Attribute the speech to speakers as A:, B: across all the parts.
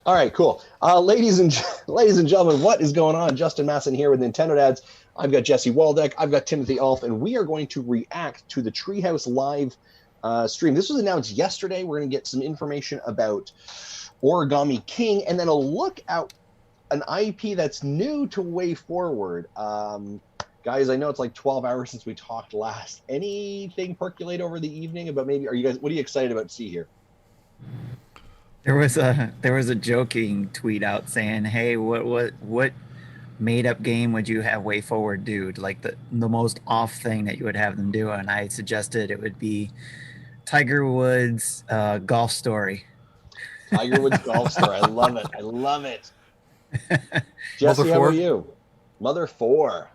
A: All right, cool. Ladies and gentlemen, what is going on? Justin Masson here with Nintendo Dads. I've got Jesse Waldeck. I've got Timothy Alf, and we are going to react to the Treehouse Live stream. This was announced yesterday. We're going to get some information about Origami King, and then a look at an IP that's new to Way Forward. Guys, I know it's like 12 hours since we talked last. Anything percolate over the evening about maybe? What are you excited about to see here?
B: There was a joking tweet out saying, "Hey, what made up game would you have Way Forward do? Like the most off thing that you would have them do?" And I suggested it would be Tiger Woods golf story.
A: Tiger Woods Golf Story. I love it. I love it.
C: Mother
A: Jesse, how
C: 4?
A: about you? Mother 4.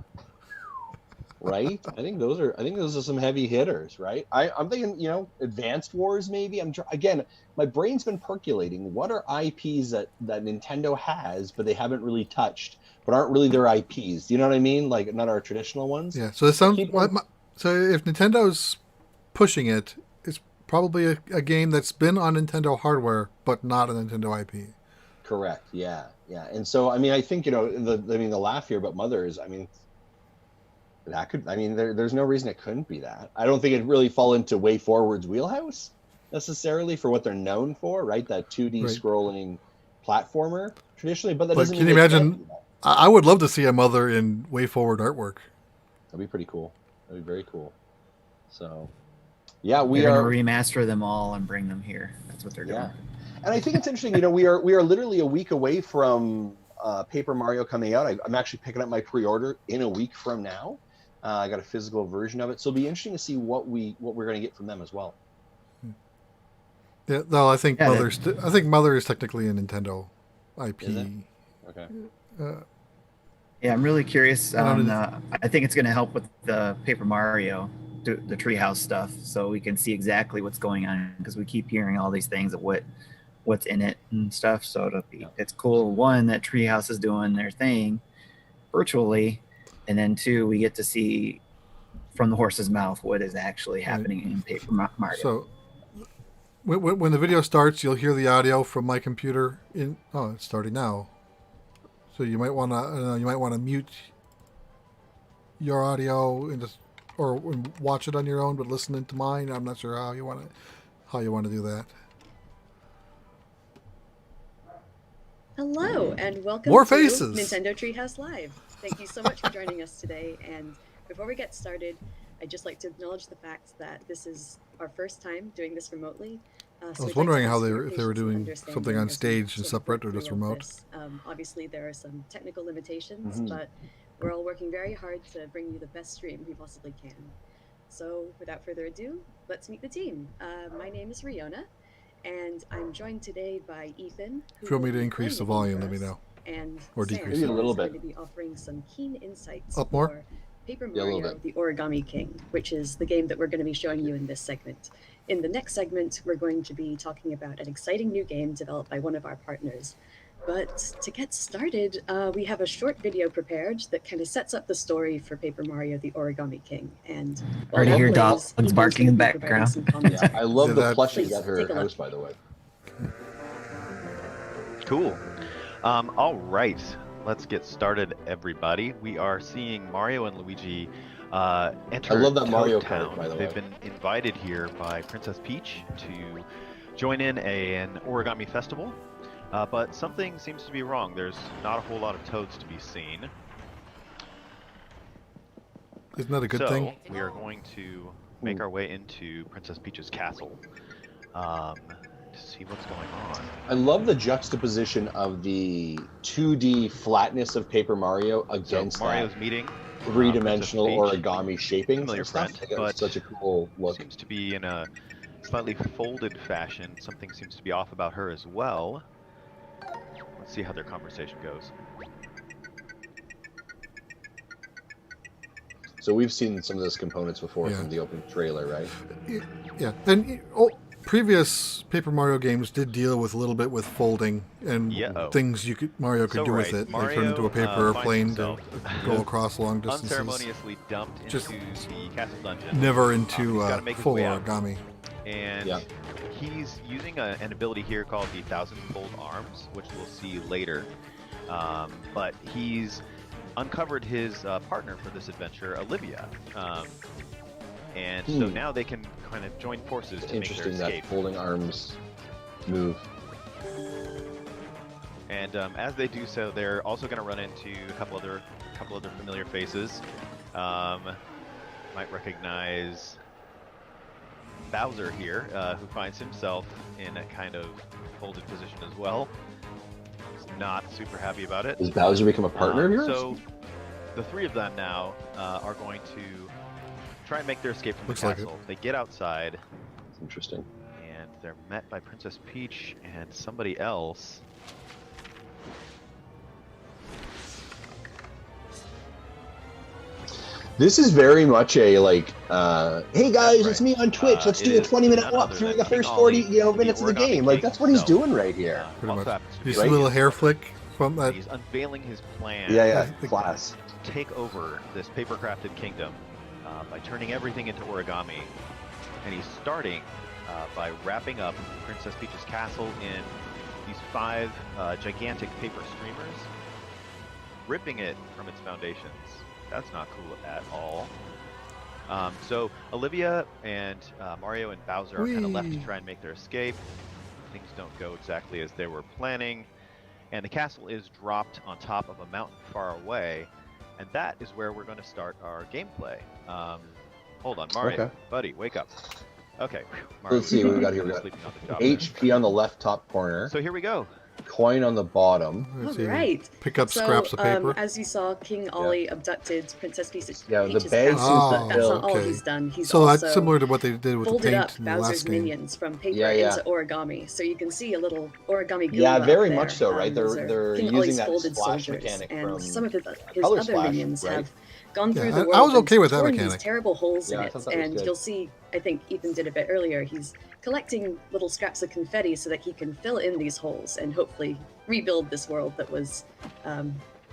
A: Right? I think those are some heavy hitters, right? I'm thinking, Advanced Wars maybe. Again, my brain's been percolating. What are IPs that Nintendo has but they haven't really touched, but aren't really their IPs? Do you know what I mean? Like not our traditional ones.
C: Yeah. So so if Nintendo's pushing it, it's probably a game that's been on Nintendo hardware but not a Nintendo IP.
A: Correct. Yeah. Yeah. And so I mean, I think the laugh here about Mothers. I mean, that could. I mean, there's no reason it couldn't be that. I don't think it really fall into Way Forward's wheelhouse necessarily for what they're known for, right? That 2D
C: Right.
A: scrolling platformer traditionally, but that
C: But
A: doesn't
C: can
A: mean
C: you
A: they can't
C: imagine?
A: do that.
C: I would love to see a Mother in Way Forward artwork.
A: That'd be pretty cool. That'd be very cool. So, yeah, we
B: They're
A: are
B: gonna remaster them all and bring them here. That's what they're doing.
A: Yeah, and I think it's interesting. We are literally a week away from Paper Mario coming out. I'm actually picking up my pre-order in a week from now. I got a physical version of it, so it'll be interesting to see what we're going to get from them as well.
C: Yeah, no, I think
B: Yeah,
C: I think Mother is technically a Nintendo IP.
A: Is it? Okay.
B: Yeah, I'm really curious.
C: And
B: I think it's going to help with the Paper Mario, the Treehouse stuff, so we can see exactly what's going on because we keep hearing all these things of what's in it and stuff. So it's cool. One, that Treehouse is doing their thing virtually, and then two, we get to see from the horse's mouth what is actually happening in Paper Mario.
C: So when the video starts, you'll hear the audio from my computer. It's starting now. So you might want to mute your audio or watch it on your own, but listen into mine. I'm not sure how you want to do that.
D: Hello and welcome
C: More
D: to
C: faces.
D: Nintendo Treehouse Live. Thank you so much for joining us today. And before we get started, I'd just like to acknowledge the fact that this is our first time doing this remotely.
C: I was wondering if they were doing something on stage and separate or just remote.
D: Obviously, there are some technical limitations, but we're all working very hard to bring you the best stream we possibly can. So without further ado, let's meet the team. My name is Riona, and I'm joined today by Ethan.
C: If you want me to increase the volume, let me know.
D: And
C: or
D: Sam,
C: decrease
A: it a little
D: who's
A: bit.
D: going to be offering some keen insights
C: Up more?
D: for Paper
A: Yeah, a little
D: Mario:
A: bit.
D: The Origami King, which is the game that we're going to be showing you in this segment. In the next segment, we're going to be talking about an exciting new game developed by one of our partners. But to get started, we have a short video prepared that kind of sets up the story for Paper Mario: The Origami King. And while
B: Already
D: that
B: hear
D: plays,
B: dogs
D: Ethan's
B: barking in the
D: gonna be providing
B: background.
D: some commentary.
A: I love
C: Yeah,
A: the
C: that-
A: plushies
D: Please,
A: at her
D: take a look.
A: house, by the way.
E: Cool. All right, let's get started, everybody. We are seeing Mario and Luigi enter
A: I love that
E: Toad
A: Mario
E: Town.
A: Kart, by the
E: They've
A: way.
E: been invited here by Princess Peach to join in an origami festival, but something seems to be wrong. There's not a whole lot of toads to be seen.
C: Isn't that a good
E: so
C: thing?
E: we are going to make our way into Princess Peach's castle to see what's going on.
A: I love the juxtaposition of the 2D flatness of Paper Mario against
E: So Mario's
A: that
E: meeting
A: three-dimensional
E: Princess Peach,
A: origami shaping
E: familiar
A: and stuff.
E: friend,
A: I think
E: but
A: it's such a cool look.
E: seems to be in a slightly folded fashion. Something seems to be off about her as well. Let's see how their conversation goes.
A: So we've seen some of those components before
C: Yeah.
A: from the open trailer, right?
C: Yeah, and previous Paper Mario games did deal with a little bit with folding and
E: Yeah-oh.
C: things Mario could
E: So
C: do with
E: right,
C: it, like turn into a paper
E: Mario,
C: airplane to
E: finds
C: go
E: himself
C: across long distances.
E: unceremoniously dumped
C: Just
E: into the castle dungeon.
C: Never
E: He's
C: into
E: gotta make his
C: full
E: way out.
C: origami.
E: And
A: Yeah.
E: he's using an ability here called the Thousand-Fold Arms, which we'll see later. But he's uncovered his partner for this adventure, Olivia. And so now they can kind of join forces to make their
A: Interesting,
E: escape.
A: that folding arms move.
E: And as they do so, they're also going to run into a couple other familiar faces. Might recognize Bowser here, who finds himself in a kind of folded position as well. He's not super happy about it.
A: Does Bowser become a partner of yours?
E: So the three of them now are going to try and make their escape from
C: Looks
E: the
C: like
E: castle. They get outside,
A: That's interesting.
E: and they're met by Princess Peach and somebody else.
A: This is very much a like, hey guys,
E: That's
A: it's
E: right.
A: me on Twitch. Let's
E: It
A: do a
E: is
A: 20-minute
E: none
A: walk
E: other
A: through
E: than
A: the
E: King
A: first
E: Ollie,
A: 40 minutes of the
E: origami
A: game. Like
E: king
A: that's what he's
E: himself.
A: doing right here.
C: Pretty
E: Also
C: much.
E: happens to be
C: You see a
A: right.
C: little hair flick from that.
E: He's unveiling his plan
A: Yeah,
C: the-
A: class.
E: to take over this paper-crafted kingdom by turning everything into origami. And he's starting by wrapping up Princess Peach's castle in these 5 gigantic paper streamers, ripping it from its foundations. That's not cool at all. So Olivia and Mario and Bowser are kind of left to
C: Whee!
E: try and make their escape. Things don't go exactly as they were planning, and the castle is dropped on top of a mountain far away, and that is where we're going to start our gameplay. Hold on, Mario,
A: Okay.
E: buddy, wake up. Okay, whew, Mario,
A: Let's see what we got here. We got
E: sleeping on the job.
A: HP on the left top corner,
E: So here we go.
A: coin on the bottom.
C: Let's
D: All
C: see.
D: right.
C: Pick up scraps of paper.
D: As you saw, King Ollie abducted Princess Peach's
A: Yeah, the
D: Peach's
A: bag
D: castle,
C: seems to
D: but that's not all
C: okay.
D: he's done. He's
C: So
D: also
C: that's similar to what they did with the
D: folded up
C: paint in the
D: Bowser's
C: last game.
D: minions from paper
A: Yeah, yeah.
D: into origami. So you can see a little origami Goomba
A: Yeah, very
D: up
A: much
D: there.
A: so, right?
D: Those
A: They're
D: are King
A: using
D: Ollie's
A: that
D: folded
A: splash
D: soldiers,
A: mechanic
D: and
A: from
D: some of his
A: Color
D: other
A: Splash,
D: minions
A: right?
D: have gone through
C: Yeah,
D: the
C: I
D: world
C: was okay
D: and
C: with that
D: torn these
C: mechanic.
D: terrible holes
A: Yeah, I
D: in it.
A: thought that was
D: And
A: good.
D: you'll see, I think Ethan did a bit earlier, he's collecting little scraps of confetti so that he can fill in these holes and hopefully rebuild this world that was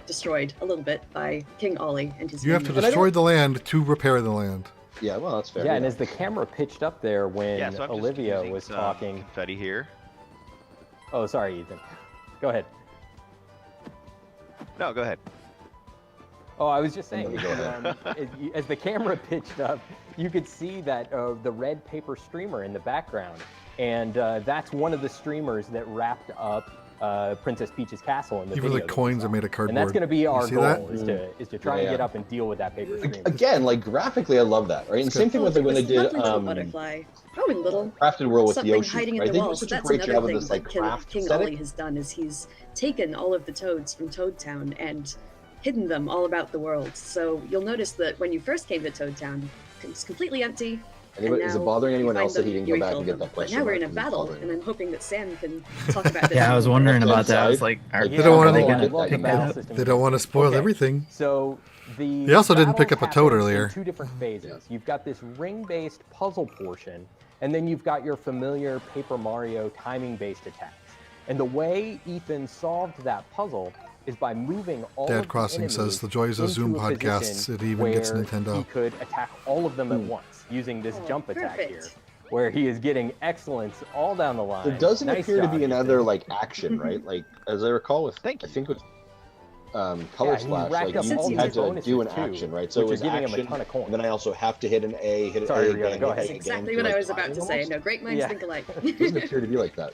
D: destroyed a little bit by King Ollie and his
C: You have to
D: minions.
C: destroy the land to repair the land.
A: Yeah, well, that's fair.
F: Yeah, and as the camera pitched up there when
E: Yeah, so I'm just
F: Olivia
E: using
F: was
E: some
F: talking.
E: confetti here.
F: Oh, sorry, Ethan. Go ahead.
E: No, go ahead.
F: Oh, I was just saying,
A: Go ahead.
F: as the camera pitched up, you could see that the red paper streamer in the background, and that's one of the streamers that wrapped up Princess Peach's castle in the
C: Even
F: video
C: the
F: that we
C: coins
F: saw.
C: are made of cardboard.
F: And that's going to be our
C: see that?
F: goal is to try
A: Yeah,
F: and get
A: yeah.
F: up and deal with that paper streamer.
A: Again, like graphically, I love that, right? And
C: It's
A: same
C: good.
A: thing
D: Oh,
A: with like, when they
D: this
A: did
D: lovely little butterfly. Oh, and little
A: Crafted World with the
D: something
A: Yoshi,
D: hiding in
A: right?
D: the
A: They
D: wall.
A: do
D: So
A: such a
D: that's
A: great
D: another
A: job of
D: thing
A: this like
D: that
A: craft
D: King
A: aesthetic.
D: Ollie has done is he's taken all of the toads from Toad Town and hidden them all about the world. So you'll notice that when you first came to Toad Town, it's completely empty.
A: Anybody, is it
D: now
A: bothering
D: you
A: anyone
D: find
A: else that
D: them,
A: he didn't
D: you
A: go back
D: refill
A: and get
D: them.
A: that
D: But
A: question?
D: now we're in a
A: mark?
D: battle, and I'm hoping that Sam can talk about this.
B: Yeah, I was wondering about that. I was
A: Inside.
B: like, are,
A: They
C: don't wanna-
B: are they
C: I
B: gonna
A: love the
B: pick that
F: battle
B: up?
F: system.
C: They don't want to spoil
F: Okay.
C: everything.
F: So the
C: They also didn't
F: battle
C: pick up a toad
F: happens in
C: earlier.
F: 2 different phases. You've got this ring-based puzzle portion, and then you've got your familiar Paper Mario timing-based attacks. And the way Ethan solved that puzzle is by moving all
C: Dad
F: of the
C: Crossing
F: enemies
C: says the joys of
F: into
C: Zoom
F: a
C: podcasts,
F: position
C: it even gets
F: where
C: Nintendo.
F: He could attack all of them at once using this
D: Oh,
F: jump attack
D: perfect.
F: here, where he is getting excellence all down the line.
A: There doesn't
F: Nice
A: appear to
F: job,
A: be
F: Ethan.
A: another like action, right? Like as I recall with
E: Thank
A: I
E: you.
A: think with Color
F: Yeah, he
A: Splash,
F: racked
A: like
F: up
A: you
D: all
A: had
D: these
A: to
F: bonuses,
A: do an
F: too,
A: action, right? So it
F: which
A: was
F: are giving him a
A: action,
F: ton of coins.
A: and then I also have to hit an A, hit an
F: Sorry,
A: A
F: Rihanna,
A: again,
F: go
A: hit
F: ahead.
A: A
D: That's
A: again,
D: exactly
A: to,
D: what I
A: like,
D: was about to say.
A: almost.
D: No, great minds
F: Yeah.
D: think alike.
A: It doesn't appear to be like that.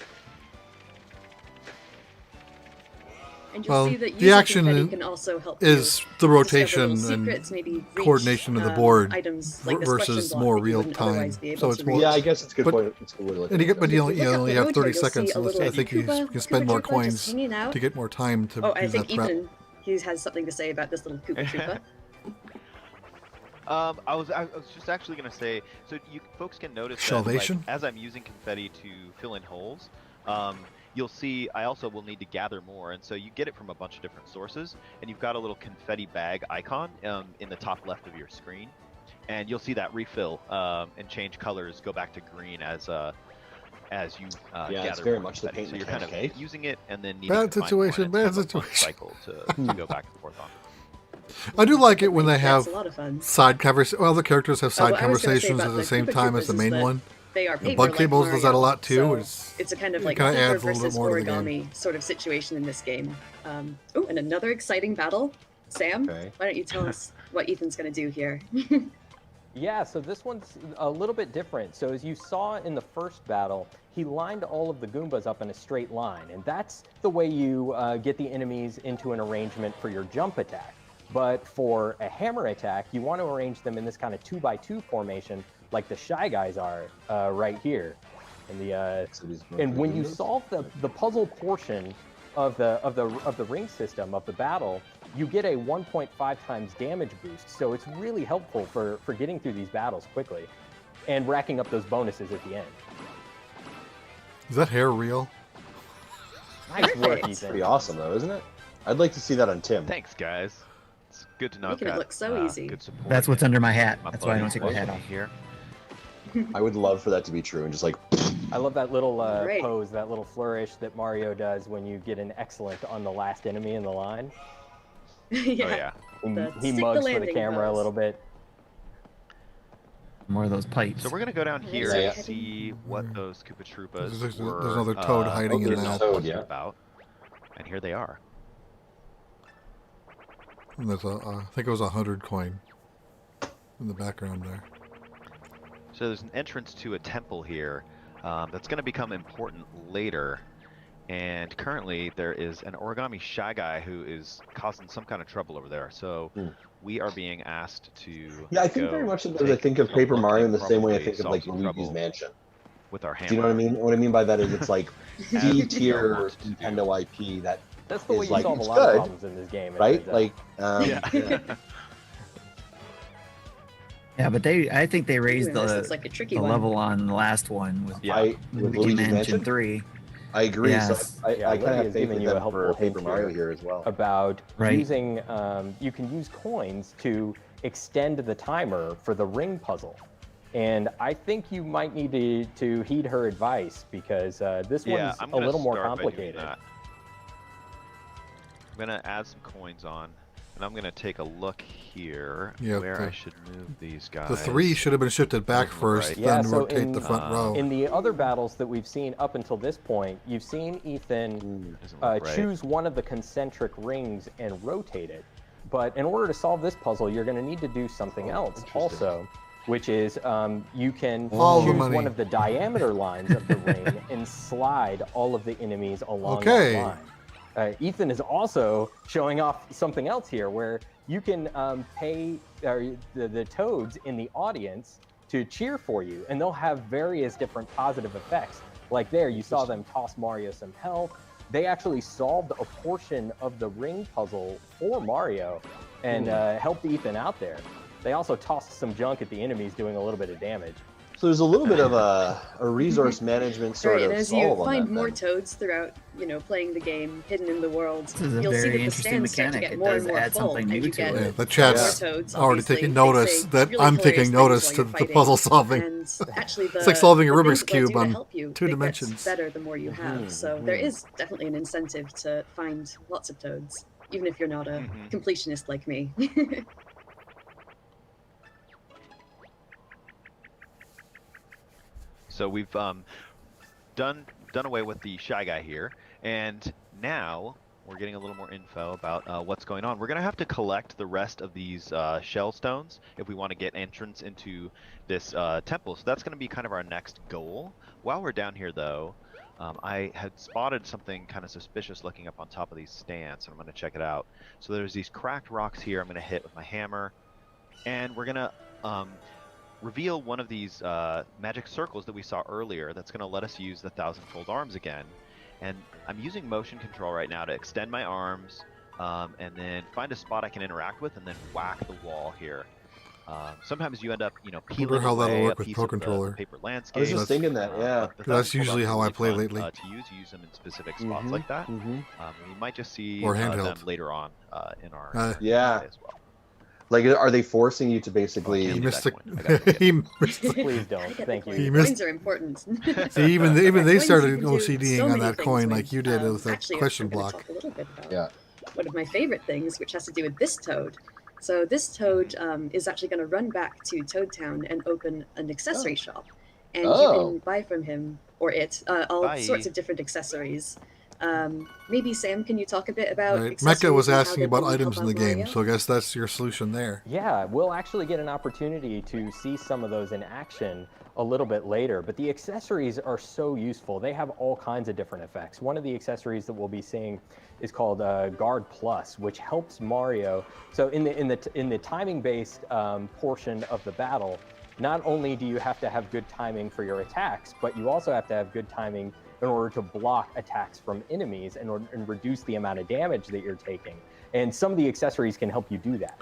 D: And you'll
C: Well,
D: see that
C: the
D: using
C: action
D: confetti can also help
C: is
D: you
C: the
D: discover
C: rotation
D: little
C: and
D: secrets, maybe reach,
C: coordination of the board
D: items like this question
C: versus
D: block
C: more
D: that you
C: real
D: wouldn't otherwise
C: time.
D: be able
C: So
D: to
C: it's more-
D: reach.
A: Yeah, I guess it's a good
C: But-
A: point. It's a good way to look
C: And
A: at
C: you
A: it.
C: get, but you only,
D: Look
C: you
D: up
C: only
D: the
C: have
D: road
C: 30
D: here, you'll see
C: seconds.
D: a
C: So
D: little
C: I think you
D: Koopa
C: can spend more
D: Trooper just
C: coins
D: hanging out.
C: to get more time to
D: Oh, I
C: use
D: think
C: that prep.
D: Ethan, he has something to say about this little Koopa Troopa.
E: I was just actually gonna say, so you folks can notice that, like,
C: Salvation?
E: as I'm using confetti to fill in holes, you'll see I also will need to gather more, and so you get it from a bunch of different sources, and you've got a little confetti bag icon in the top left of your screen, and you'll see that refill and change colors, go back to green as you
A: Yeah,
E: gather
A: it's very
E: more
A: much the
E: confetti.
A: paint
E: So you're kind of
A: mechanic, eh?
E: using it and then needing
C: Bad
E: to find more, and
C: situation,
E: it's
C: bad
E: kind of a fun
C: situation.
E: cycle to go back and forth on.
C: I do like it when they
D: That's
C: have
D: a lot of fun.
C: side conversations. Well, the characters have side
D: what I was gonna say
C: conversations
D: about
C: at the
D: the
C: same
D: Koopa
C: time as
D: Troopers
C: the
D: is
C: main
D: that
C: one.
D: they are
C: The
D: paper.
C: bug
D: like
C: cables does that a
D: Mario,
C: lot too.
D: so
C: It's
D: it's a kind of
C: it
D: like
C: kinda
D: paper
C: adds a little bit
D: versus
C: more to the game.
D: origami sort of situation in this game. Oh, and another exciting battle. Sam,
A: Okay.
D: why don't you tell us what Ethan's going to do here?
F: Yeah, so this one's a little bit different. So as you saw in the first battle, he lined all of the Goombas up in a straight line, and that's the way you get the enemies into an arrangement for your jump attack. But for a hammer attack, you want to arrange them in this kind of 2x2 formation, like the Shy Guys are right here. And when you solve the puzzle portion of the ring system of the battle, you get a 1.5 times damage boost. So it's really helpful for getting through these battles quickly and racking up those bonuses at the end.
C: Is that hair real?
F: Nice work,
D: Perfect.
F: Ethan.
A: Pretty awesome, though, isn't it? I'd like to see that on Tim.
E: Thanks, guys. It's good to know
D: Making
E: I've
D: it
E: got
D: look so easy.
E: good support.
B: That's what's under my hat.
E: My
B: That's why I don't
E: buddies
B: take my hat
E: with
B: off.
E: me here.
A: I would love for that to be true and just like,
F: I love that little
D: Great.
F: pose, that little flourish that Mario does when you get an excellent on the last enemy in the line.
D: yeah.
E: Oh yeah.
D: The
F: He
D: stick the
F: mugs for the
D: landing
F: camera a
D: pose.
F: little bit.
B: More of those pipes.
E: So we're gonna go down here
D: Yeah.
E: and see what those Koopa Troopas
C: There's
E: were.
C: another toad hiding
A: in
E: getting
A: that.
E: all
A: Toad,
E: fussed
A: yeah.
E: about. And here they are.
C: And there's I think it was 100 coin in the background there.
E: So there's an entrance to a temple here that's going to become important later. And currently there is an origami Shy Guy who is causing some kind of trouble over there. So we are being asked to
A: yeah, I think
E: go
A: very much of those. I
E: take
A: think of
E: a
A: Paper
E: look
A: Mario
E: and
A: in the same way I
E: probably
A: think of
E: solve
A: like
E: some
A: Luigi's
E: trouble
A: Mansion.
E: with our hammer.
A: Do you know what I mean? What I mean by that is it's like
E: As
A: D
E: we
A: tier
E: want to do.
A: Nintendo IP that
F: That's the way
A: is
F: you
A: like,
F: solve a
A: it's
F: lot of
A: good,
F: problems in this game. it
A: right?
F: turns out.
A: Like,
E: Yeah.
B: Yeah, but I think they raised
D: Ooh, this looks
B: the,
D: like a tricky
B: the
D: one.
B: level on the last one with
E: Yeah.
A: I with
B: Luigi
A: Luigi's
B: Mansion
A: Mansion
B: 3.
A: I agree.
B: Yes.
A: So I
F: Yeah,
A: kind of have
F: Lydia's
A: faith
F: giving
A: in
F: you a
A: them
F: helpful
A: for Paper
F: hint
A: Mario
F: here.
A: here as well.
F: About
B: Right.
F: using, you can use coins to extend the timer for the ring puzzle. And I think you might need to heed her advice because this
E: Yeah,
F: one's
E: I'm
F: a
E: gonna
F: little more
E: start by doing
F: complicated.
E: that. I'm gonna add some coins on, and I'm gonna take a look here
C: Yeah,
E: where
C: the-
E: I should move these guys.
C: The 3 should have been shifted back
E: Over
C: first,
E: right.
F: Yeah,
C: then
F: so
C: rotate the front row.
F: In the other battles that we've seen up until this point, you've seen Ethan
E: Doesn't look right.
F: choose one of the concentric rings and rotate it. But in order to solve this puzzle, you're going to need to do something else
A: interesting.
F: also, which is you can
C: All the
F: choose
C: money.
F: one of the diameter lines of the ring and slide all of the enemies along
C: Okay.
F: that line. Ethan is also showing off something else here where you can pay the toads in the audience to cheer for you, and they'll have various different positive effects. Like there, you saw them toss Mario some health. They actually solved a portion of the ring puzzle for Mario and helped Ethan out there. They also tossed some junk at the enemies, doing a little bit of damage.
A: So there's a little bit of a resource management sort
D: Right,
A: of
D: and as you
A: solve on
D: find
A: that
D: more
A: then.
D: toads throughout, playing the game, hidden in the world,
B: This is a
D: you'll see
B: very
D: that the
B: interesting
D: stands start to
B: mechanic.
D: get
B: It
D: more
B: does
D: and more
B: add
D: full,
B: something
D: and
B: new
D: you
B: to
D: get
B: it.
C: Yeah, the
D: more
C: chat's
D: toads.
C: already
D: Obviously,
C: taking
D: they
C: notice
D: say
C: that
D: really
C: I'm
D: hilarious
C: taking
D: things
C: notice
D: while
C: to
D: you're
C: the
D: fighting.
C: puzzle solving.
D: And actually,
C: It's like solving a
D: the
C: Rubik's
D: things that they'll
C: Cube
D: do to
C: on
D: help you,
C: 2
D: it gets
C: dimensions.
D: better the more you have. So there is definitely an incentive to find lots of toads, even if you're not a completionist like me.
E: So we've done away with the Shy Guy here, and now we're getting a little more info about what's going on. We're gonna have to collect the rest of these shell stones if we want to get entrance into this temple. So that's gonna be kind of our next goal. While we're down here, though, I had spotted something kind of suspicious looking up on top of these stands, and I'm gonna check it out. So there's these cracked rocks here. I'm gonna hit with my hammer, and we're gonna reveal one of these magic circles that we saw earlier that's going to let us use the 1,000-fold arms again. And I'm using motion control right now to extend my arms and then find a spot I can interact with and then whack the wall here. Sometimes you end up, peeling
C: how that'll
E: away
C: work
E: a
C: with
E: piece
C: Pro
E: of the
C: Controller.
E: paper landscape.
A: I was just thinking that, yeah.
E: but the
C: That's
E: 1,000-fold
C: usually
E: arms
C: how
E: are
C: I
E: really
C: play
E: fun,
C: lately.
E: to use them in specific spots like that. We might just see
C: Or
E: them
C: handheld.
E: later on in our
A: Yeah.
E: gameplay as well.
A: Like, are they forcing you to basically?
E: Yeah.
C: He missed
E: that
C: the,
E: coin. I gotta get
C: he missed the,
F: Please don't.
D: I get
F: Thank
D: the
F: you.
C: He
D: coins.
C: missed-
D: Coins are important.
C: See, even they
D: Coins you
C: started
D: can do
C: OCDing
D: so
C: on
D: many
C: that
D: things
C: coin
D: with.
C: like you did with that
D: Actually,
C: question
D: I'm gonna
C: block.
D: talk a little bit about
A: Yeah.
D: one of my favorite things, which has to do with this toad. So this toad is actually going to run back to Toad Town and open an accessory shop. and you
A: Oh.
D: can buy from him or it all
E: Bye.
D: sorts of different accessories. Maybe Sam, can you talk a bit about
C: Right.
D: accessories
C: Mecca was
D: and how
C: asking
D: they
C: about
D: can
C: items
D: help
C: in the
D: out
C: game,
D: Mario?
C: so I guess that's your solution there.
F: Yeah, we'll actually get an opportunity to see some of those in action a little bit later, but the accessories are so useful. They have all kinds of different effects. One of the accessories that we'll be seeing is called Guard Plus, which helps Mario. So in the timing-based portion of the battle, not only do you have to have good timing for your attacks, but you also have to have good timing in order to block attacks from enemies and reduce the amount of damage that you're taking. And some of the accessories can help you do that.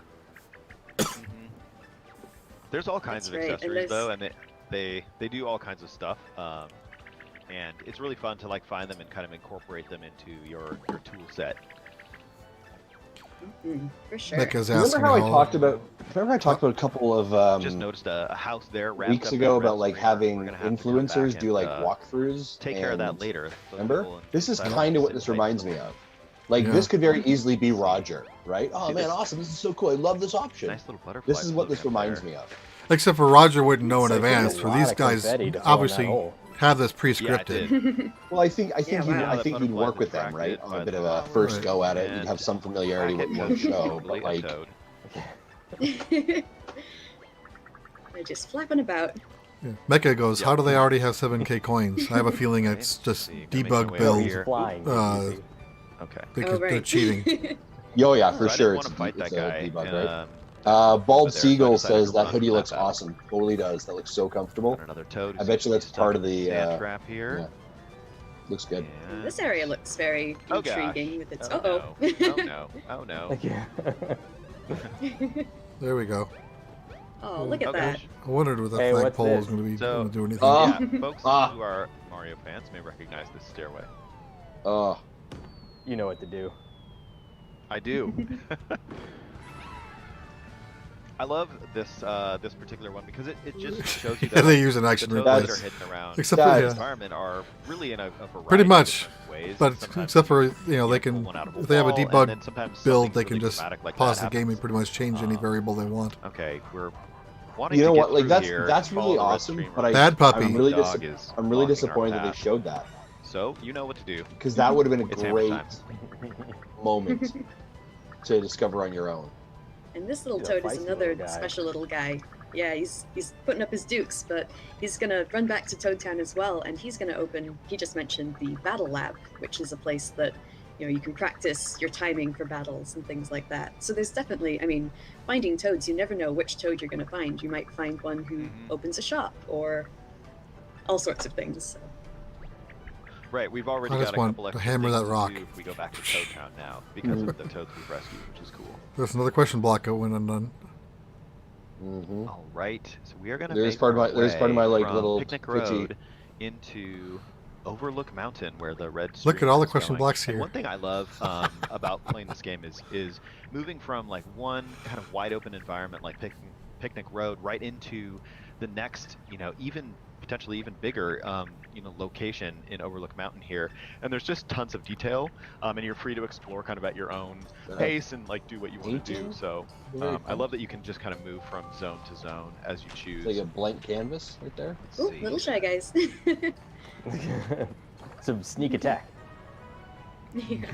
E: There's all kinds
D: That's
E: of
D: right, and
E: accessories though,
D: there's-
E: and they do all kinds of stuff. And it's really fun to like find them and kind of incorporate them into your tool set.
D: For sure.
C: Mecca's
A: Remember
C: asking
A: how I
C: how-
A: talked about? Remember I talked about a couple of
E: Just noticed a house there wrapped
A: weeks
E: up in
A: ago
E: red
A: about like
E: string. We're
A: having
E: gonna have to come back
A: influencers do like
E: and,
A: walkthroughs.
E: Take care of that
A: and-
E: later. Those
A: Remember?
E: people in
A: This is
E: Silent
A: kind of what
E: Sim
A: this
E: type
A: reminds me
E: stuff.
A: of. Like
C: Yeah.
A: this could very easily be Roger, right? Oh
E: See
A: man,
E: this-
A: awesome! This is so cool. I love this option.
E: Nice little butterfly.
A: This is what this
E: floating up
A: reminds
E: there.
A: me of.
C: Except for Roger wouldn't know in
F: It's like
C: advance.
F: a
C: For
F: lot
C: these
F: of
C: guys,
F: confetti to throw in that
C: obviously
F: hole.
C: have this
E: Yeah, it
C: pre-scripted.
E: did.
A: Well, I think
D: Yeah, wow.
A: I think you'd work with them, right? On a bit of a first
C: Right.
A: go at it. You'd
E: And
A: have some familiarity with
E: Packet
A: one
E: was
A: show,
E: totally
A: but
E: a
A: like
E: toad.
D: They're just flapping about.
C: Yeah. Mecca goes,
E: Yeah.
C: how do they already have 7k coins? I have a feeling
E: Okay,
C: it's
E: let's
C: just
E: see, gonna make my
C: debug
E: way
C: build.
E: over
F: He's
E: here.
F: flying.
C: Uh,
E: Okay.
C: They're
D: right.
C: cheating.
A: yo, yeah,
E: So
A: for
E: I didn't
A: sure.
E: want to fight that
A: It's a
E: guy.
A: debug, right?
E: Over
A: Bald
E: there, so I
A: Seagull
E: decided to
A: says that
E: run
A: hoodie
E: from
A: looks
E: that battle.
A: awesome. Totally does. That looks so comfortable.
E: Got another toad.
A: I bet you that's
E: He's
A: part
E: stuck
A: of
E: in
A: the,
E: sand trap here.
A: yeah. Looks good.
E: And-
D: This area looks very
E: Oh, gosh.
D: intriguing with its.
E: Oh,
D: Uh-oh.
E: no. Oh no! Oh no!
F: Yeah.
C: There we go.
D: Oh, look at
E: Oh,
D: that.
E: gosh.
C: I wondered what that
F: Hey, what's
C: flagpole was
F: this?
C: going to be
E: So-
C: going to do anything.
A: Oh.
E: Yeah, folks
A: Ah.
E: who are Mario fans may recognize this stairway.
A: Oh,
F: You know what to do.
E: I do. I love this this particular one because it just shows you
C: Yeah,
E: that
C: they
E: like,
C: use an
E: the
C: action
E: toads that
C: replace.
E: are hidden around
C: Except
A: for-
E: the
A: yeah.
E: environment are really in a variety
C: Pretty
E: of
C: much,
E: different ways.
C: But
E: Sometimes
C: except for,
E: you
C: they
E: pull
C: can,
E: one out of
C: if they have a
E: wall, and
C: debug
E: then sometimes
C: build,
E: something
C: they can
E: really
C: just
E: dramatic like
C: pause
E: that
C: the game and
E: happens.
C: pretty much change any variable they want.
E: Okay, we're wanting
A: you know
E: to
A: what?
E: get
A: Like
E: through
A: that's
E: here
A: that's
E: and
A: really
E: follow the red
A: awesome.
E: stream
A: But
E: road.
C: Bad puppy.
A: I'm really,
E: Dog is
A: I'm really
E: blocking our
A: disappointed that they
E: path.
A: showed that
E: So you know what to do.
A: because that would have been a
E: It's hammer
A: great
E: time.
A: moment to discover on your own.
D: And this little
F: He's a
D: toad is
F: feisty
D: another
F: little guy.
D: special little guy. Yeah, he's putting up his dukes, but he's gonna run back to Toad Town as well, and he's gonna open. He just mentioned the Battle Lab, which is a place that you can practice your timing for battles and things like that. So there's definitely, I mean, finding toads, you never know which toad you're gonna find. You might find one who
E: Mhm.
D: opens a shop or all sorts of things. So.
E: Right, we've already
C: I
E: got
C: just
E: a
C: want
E: couple
C: to
E: extra
C: hammer
E: things
C: that
E: to
C: rock.
E: do if we go back to Toad Town now because of the toads we've rescued, which is cool.
C: There's another question block that went undone.
A: Mm-hmm.
E: All right, so we are gonna.
A: There's
E: make
A: part of
E: our
A: my- there's part of my,
E: way
A: like,
E: from
A: little
E: picnic
A: twitchy-
E: road into Overlook Mountain, where the red.
C: Look at
E: stream
C: all the
E: is
C: question
E: going.
C: blocks
E: And
C: here.
E: one thing I love about playing this game is moving from like one kind of wide open environment like picnic road right into the next, even potentially even bigger, location in Overlook Mountain here. And there's just tons of detail, and you're free to explore kind of at your own pace and like do what you want to do.
A: Painting?
E: So I love that you can just kind of move from zone to zone as you choose.
A: It's like a blank canvas right there.
E: Let's
D: Ooh,
E: see.
D: little shy guys.
F: Some sneak attack.
D: Yeah.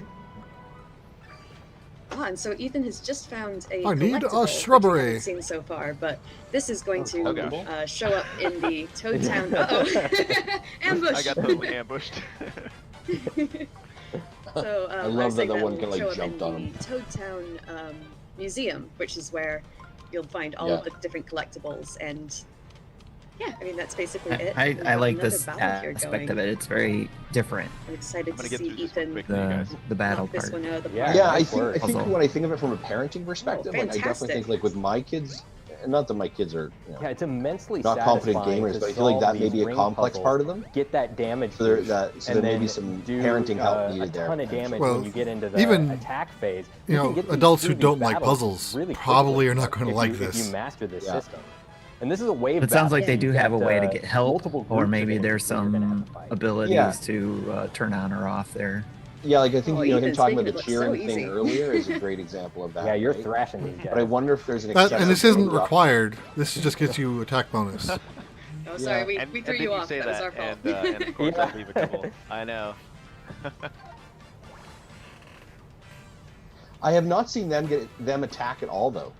D: Ah, and so Ethan has just found a
C: I need a
D: collectible, which we
C: shrubbery.
D: haven't seen so far, but this is going to
E: Oh, gosh.
D: show up in the Toad Town. Uh-oh. Ambush.
E: I got them ambushed.
D: So
A: I
D: was
A: love that
D: saying
A: the one
D: will
A: can, like,
D: show up
A: jump
D: in
A: on him.
D: the Toad Town Museum, which is where you'll find all of the different collectibles. And yeah, I mean that's basically it.
B: I
D: We have
B: like
D: another
B: this
D: battle here
B: aspect
D: going.
B: of it. It's very different.
D: I'm excited
E: I'm
D: to
E: gonna get
D: see
E: through this one
D: Ethan
E: quickly, you guys.
B: The battle
D: knock this
B: part.
D: one out of the
F: Yeah.
D: park.
A: Yeah,
F: nice
A: I think
F: work.
A: when I think of it from a parenting perspective, like I definitely
D: fantastic.
A: think like with my kids, and not that my kids are
F: Yeah, it's immensely
A: not competent
F: satisfying
A: gamers,
F: to
A: but I feel like that
F: solve
A: may
F: these
A: be a
F: ring
A: complex
F: puzzles,
A: part of them.
F: Get that damage
A: So there,
F: boost,
A: so
F: and
A: there may be
F: then
A: some
F: do,
A: parenting help
F: a
A: needed there.
F: ton of damage
C: Well,
F: when you get into the
C: even,
F: attack phase.
C: You
F: can
C: know,
F: get these
C: adults who
F: through these
C: don't like
F: battles
C: puzzles
F: really
C: probably
F: quickly
C: are not going to
F: if
C: like
F: you,
C: this.
F: If you master this
A: Yeah.
F: system. And this is a wave
B: It sounds like they
F: battle.
B: do have a
F: You've
B: way to
F: got,
B: get help,
F: multiple
B: or
F: groups of
B: maybe there's
F: enemies you're gonna have
B: some
F: to fight.
B: abilities
A: Yeah.
B: to turn on or off there.
A: Yeah, like I think
D: Oh,
A: him
D: Ethan's
A: talking about
D: making
A: the
D: it look so
A: cheering thing
D: easy.
A: earlier is a great example of that.
F: Yeah, you're
A: right?
F: thrashing these guys.
A: But I wonder if there's an
C: That, and this isn't
A: accessibility
C: required. This just gets you attack bonus.
D: Oh Oh, sorry,
A: Yeah.
D: we
E: And
D: threw
E: didn't
D: you off.
E: say
D: That was our fault.
E: And of course
F: Yeah.
E: I'll leave a couple. I know.
A: I have not seen them attack at all though.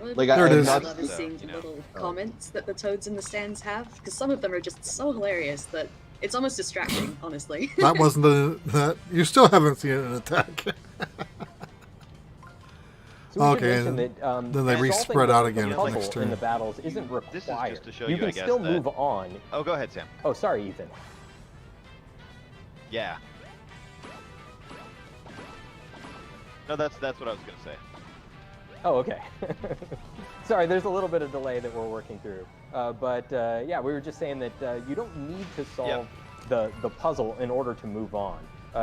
A: Like,
C: There it
A: I
C: is.
A: have
D: I
A: not
D: love
E: So,
D: seeing
E: you
D: the
E: know.
D: little
A: Oh.
D: comments that the toads in the stands have, because some of them are just so hilarious that it's almost distracting, honestly.
C: That wasn't that. You still haven't seen an attack.
F: So we should
C: Okay,
F: mention that,
C: then they
F: solving
C: re-spread
F: the-
C: out
F: the
C: again
E: at the
F: puzzle
E: next
F: in the
C: turn.
F: battles isn't required.
E: This is just to show
F: you
E: you,
F: can
E: I guess,
F: still
E: that-
F: move on.
E: Oh, go ahead, Sam.
F: Oh, sorry, Ethan.
E: Yeah. No, that's what I was gonna say.
F: Oh, okay. Sorry, there's a little bit of delay that we're working through. Yeah, we were just saying that you don't need to solve the puzzle in order to move on.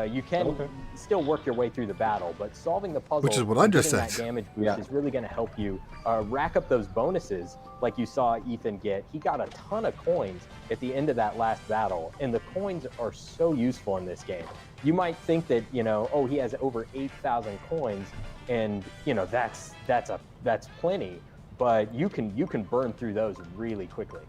F: You can
A: Okay.
F: still work your way through the battle, but solving the puzzle,
C: Which is what I
F: and
C: just
F: getting
C: said.
F: that damage boost
A: Yeah.
F: is really going to help you rack up those bonuses, like you saw Ethan get. He got a ton of coins at the end of that last battle, and the coins are so useful in this game. You might think that, oh, he has over 8,000 coins, and that's plenty, but you can burn through those really quickly.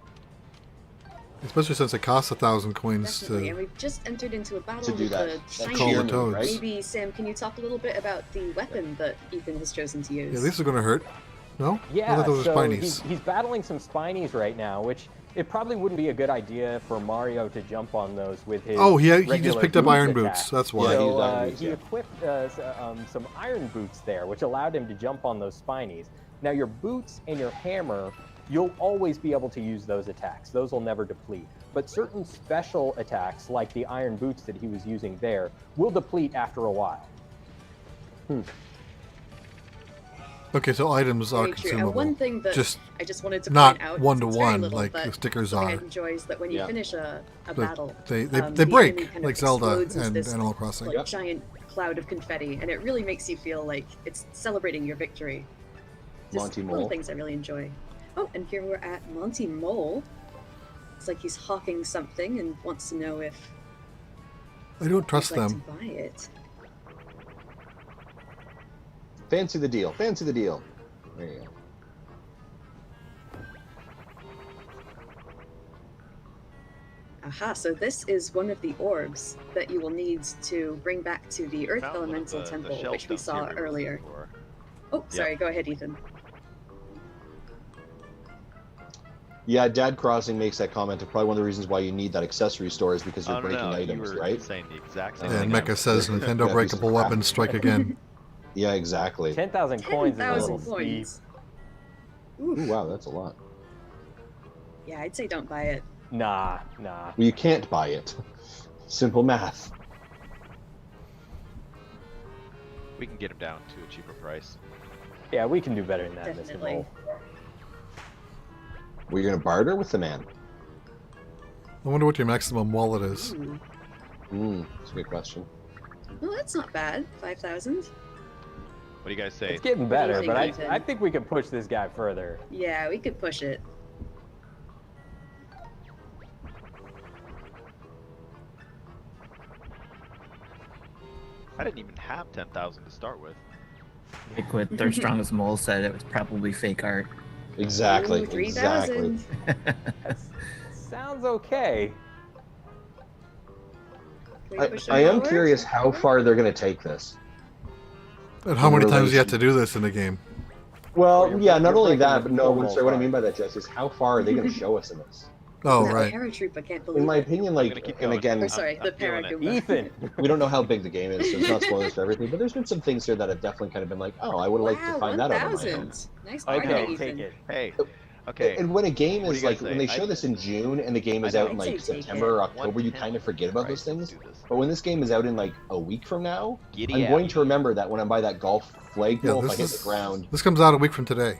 C: Especially since it costs 1,000 coins
D: Definitely, and
C: to.
D: we've just entered into a battle
A: To do
D: with
A: that.
D: the
A: That
D: shiny
C: Call the
D: one.
C: toads.
A: right?
D: Maybe, Sam, can you talk a little bit about the weapon that Ethan has chosen to use?
C: Yeah, these are going to hurt. No? I
F: Yeah,
C: thought those were
F: so
C: spinies.
F: he's battling some spinies right now, which it probably wouldn't be a good idea for Mario to jump on those with his.
C: Oh, he just
F: regular
C: picked up iron
F: attack.
C: boots. That's
A: Yeah,
C: why.
A: he
F: So
A: used iron boots,
F: he
A: yeah.
F: equipped some iron boots there, which allowed him to jump on those spinies. Now your boots and your hammer, you'll always be able to use those attacks. Those will never deplete. But certain special attacks, like the iron boots that he was using there, will deplete after a while.
C: Okay, so items are
D: Very true.
C: consumable.
D: And one thing that
C: Just
D: I just wanted to
C: not
D: point out,
C: one-to-one
D: it's very little,
C: like
D: but
C: the stickers
D: something
C: are.
D: I enjoy is that when you
A: Yeah.
D: finish a
C: But
D: battle,
C: they
D: the
C: break,
D: enemy kind of
C: like Zelda
D: explodes as
C: and
D: this,
C: Animal Crossing.
D: like
A: Yep.
D: giant cloud of confetti, and it really makes you feel like it's celebrating your victory. Just
A: Monty
D: little
A: Mole.
D: things I really enjoy. Oh, and here we're at Monty Mole. It's like he's hawking something and wants to know if
C: I don't
D: you'd
C: trust
D: like
C: them.
D: to buy it.
A: Fancy the deal. Fancy the deal. There you go.
D: Aha, so this is one of the orbs that you will need to bring back to the Earth
E: Found one of
D: Elemental
E: the
D: Temple,
E: shell
D: which we
E: stones
D: saw
E: here we were
D: earlier.
E: looking for.
D: Oh, sorry, go ahead, Ethan.
A: Yeah, Dad Crossing makes that comment. Of probably one of the reasons why you need that accessory store is because you're
E: Oh,
A: breaking
E: no,
A: items,
E: you were
A: right?
E: saying the exact same
C: And
E: thing.
C: Mecha says
A: Yeah,
C: Nintendo
A: piece
C: breakable
A: of crap.
C: weapons strike again.
A: Yeah, exactly.
F: 10,000 coins is a little
D: 10,000
F: steep.
D: coins. Oof.
A: Ooh, wow, that's a lot.
D: Yeah, I'd say don't buy it.
F: Nah.
A: Well, you can't buy it. Simple math.
E: We can get him down to a cheaper price.
F: Yeah, we can do better than that, Mr.
D: Definitely.
F: Mole.
A: Were you going to barter with the man?
C: I wonder what your maximum wallet is.
A: That's a good question.
D: Well, that's not bad. 5,000.
E: What do you guys say?
F: It's getting
D: What do you
F: better,
D: think,
F: but
D: Ethan?
F: I think we can push this guy further.
D: Yeah, we could push it.
E: I didn't even have 10,000 to start with.
B: Like what their strongest mole said, it was probably fake art.
A: Exactly.
D: Ooh,
A: Exactly.
D: 3,000.
F: Sounds okay.
D: Can we push it
A: I am
D: forward?
A: curious how far they're going to take this.
C: And how many times do you have
A: relation.
C: to do this in the game?
A: Well,
F: You're-
A: yeah, not
F: you're
A: only
F: breaking
A: that,
F: the
A: but no,
F: formal
A: sorry, what I
F: part.
A: mean by that, Jess, is how far are they going to show us in this?
C: Oh,
D: That
C: right.
D: paratroop, I can't believe
A: In my
D: it.
A: opinion,
E: I'm
A: like,
E: gonna keep
A: and
E: going.
A: again,
D: Or sorry, the
E: I'm feeling it.
D: Paragoomba.
F: Ethan.
A: we don't know how big the game is, so it's not spoilers for everything, but there's been some things here that have definitely kind of been like, oh, I would have liked to
D: Wow,
A: find that out on my own.
D: 1,000. Nice bargain,
F: Okay,
D: Ethan.
F: take it.
E: Hey, okay.
A: And when a game
E: What do
A: is
E: you
A: like,
E: guys
A: when they
E: say?
A: show this in June and the game is
E: I
A: out in
D: know.
A: like
D: I'd say take
A: September or
D: it.
A: October, you kind of forget about those
E: Price, let's
A: things.
E: do this.
A: But when this game is out in like a week from now,
E: Giddy
A: I'm
E: up.
A: going to remember that when I buy that golf flagpole,
C: Yeah,
A: if I
C: this
A: hit
C: is
A: the ground,
C: this comes out a week from today.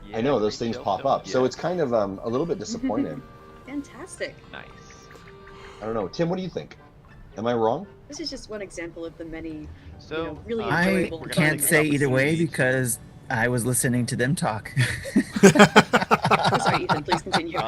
E: Yeah,
A: I know those
E: great
A: things
E: show.
A: pop
E: Don't
A: up. So
E: forget.
A: it's kind of a little bit disappointing.
D: Fantastic.
E: Nice.
A: I don't know. Tim, what do you think? Am I wrong?
D: This is just one example of the many
E: So
D: really
B: I
D: enjoyable
E: we're gonna
B: can't
E: take
B: say
E: it up
B: either
E: with
B: way
E: CDs.
B: because I was listening to them talk.
D: Oh, sorry, Ethan, please continue.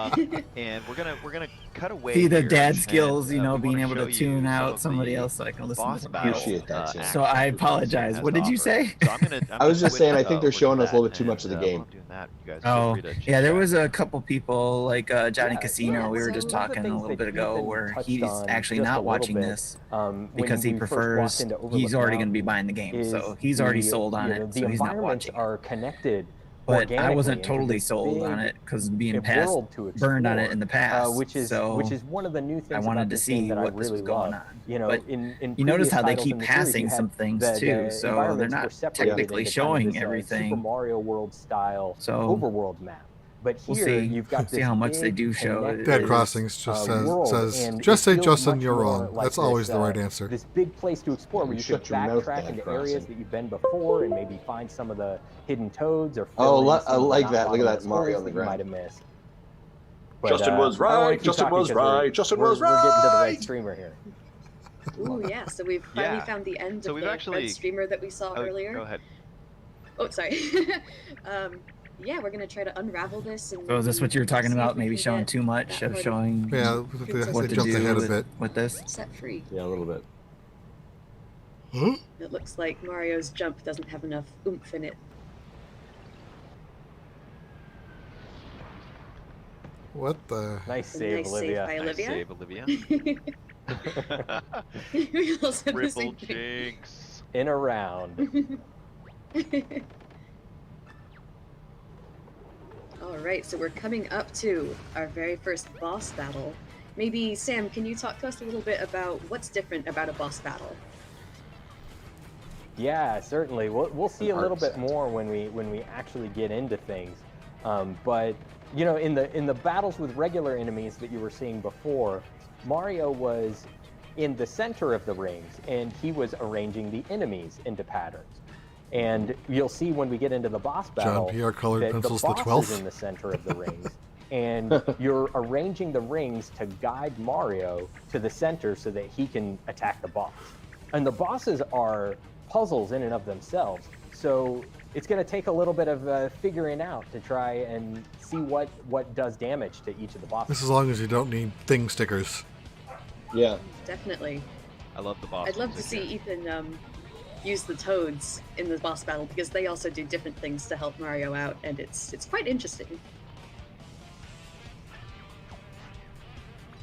E: And we're gonna cut away.
B: See the
E: here,
B: dad
E: and,
B: skills,
E: we
B: being
E: wanna
B: able
E: show
B: to
E: you
B: tune
E: some
B: out
E: of
B: somebody
E: the
B: else so I can listen
E: boss
B: to the
E: battle,
A: Appreciate that, Sam.
E: action
B: So I
E: that this game
B: apologize.
E: has
B: What
E: to
B: did you
E: offer.
B: say?
E: So I'm gonna
A: I was just
E: switch,
A: saying, I think they're
E: over to
A: showing us a little
E: that,
A: bit too much of the
E: and,
A: game.
E: while I'm doing that, you guys feel
B: Oh,
E: free to
B: yeah, there
E: chit-chat.
B: was a couple people like Johnny
F: Yeah,
B: Casino.
D: yeah,
B: we were
D: so
B: just
D: one
F: of the
B: talking a
F: things
B: little
F: that
B: bit ago
F: Ethan
B: where
F: touched
B: he's
F: on
B: actually
F: just a
B: not
F: little
B: watching
F: bit,
B: this
F: when
B: because he
F: we first
B: prefers
F: walked into
B: he's
F: Overlook
B: already going to be
F: Mountain
B: buying the game,
F: is
B: so he's already
F: the,
B: sold on
F: you know,
B: it,
F: the
B: so he's not
F: environments
B: watching.
F: are connected
B: But I
F: organically
B: wasn't
F: into
B: totally
F: this
B: sold on
F: big
B: it because being past
F: world to
B: burned on it
F: explore,
B: in the past.
F: which is
B: so
F: one of the new things
B: I wanted
F: about
B: to
F: this game
B: see
F: that I
B: what this
F: really
B: was going
F: love.
B: on.
F: You know,
B: But
F: in
B: you notice
F: previous
B: how they
F: titles
B: keep
F: in the series,
B: passing
F: you had
B: some things too,
F: the
B: so they're
F: environments
B: not
F: were separated
B: technically
F: into kind of
B: showing
F: this,
B: everything.
F: Super Mario World style
B: So
F: overworld map. But
B: we'll
F: here
B: see.
F: you've got
B: See
F: this
B: how much they
F: big
B: do show.
F: connected,
C: Dead Crossings just
F: world,
C: says
F: and
C: just
F: it
C: say
F: feels
C: Justin,
F: much
C: you're
F: more
C: wrong.
F: like
C: That's always
F: this,
C: the right answer.
F: This big place to explore
A: You
F: where you
A: shut
F: could
A: your mouth,
F: backtrack
A: Dead
F: into
A: Crossing.
F: areas that you've been before and maybe find some of the hidden toads or
A: Oh,
F: fill in some
A: I
F: of the
A: like
F: not
A: that. Look at that
F: bottomless
A: Mario
F: holes
A: on the
F: that you
A: ground.
F: might have missed. But,
A: Justin was
F: I don't wanna
A: right.
F: keep
A: Justin
F: talking
A: was
F: 'cause we're-
A: right. Justin
F: we're,
A: was
F: We're getting to the right
A: right.
F: streamer here.
D: Ooh, yeah. So we've finally
E: Yeah.
D: found the end
E: So
D: of
E: we've
D: the
E: actually-
D: red streamer that we saw
E: Oh,
D: earlier.
E: go ahead.
D: Oh, sorry. Yeah, we're gonna try to unravel this. And
B: So is this what you were talking
D: see if
B: about?
D: we
B: Maybe
D: can
B: showing
D: get
B: too much
D: that
B: of
D: party
B: showing
C: Yeah,
D: Princess
B: what
C: they
B: to
C: jumped
B: do
C: ahead a
B: with,
C: bit.
B: with this?
D: set free.
A: Yeah, a little bit.
C: Huh?
D: It looks like Mario's jump doesn't have enough oomph in it.
C: What the?
F: Nice
D: A
F: save,
D: nice
F: Olivia.
D: save by
E: Nice
D: Olivia.
E: save, Olivia.
D: We all said the
E: Triple
D: same thing.
E: jinx.
F: In a round.
D: All right, so we're coming up to our very first boss battle. Maybe Sam, can you talk to us a little bit about what's different about a boss battle?
F: Yeah, certainly. We'll see a
A: An
F: little
A: art
F: bit
A: set.
F: more when we actually get into things. But you know, in the battles with regular enemies that you were seeing before, Mario was in the center of the rings and he was arranging the enemies into patterns. And you'll see when we get into the boss battle
C: John Pierre colored
F: that
C: pencils
F: the
C: the
F: boss is
C: 12th.
F: in the center of the rings. And you're arranging the rings to guide Mario to the center so that he can attack the boss. And the bosses are puzzles in and of themselves. So it's going to take a little bit of figuring out to try and see what does damage to each of the bosses.
C: This is as long as you don't need thing stickers.
A: Yeah.
D: Definitely.
E: I love the boss.
D: I'd love to
E: music
D: see
E: here.
D: Ethan use the toads in the boss battle because they also do different things to help Mario out, and it's quite interesting.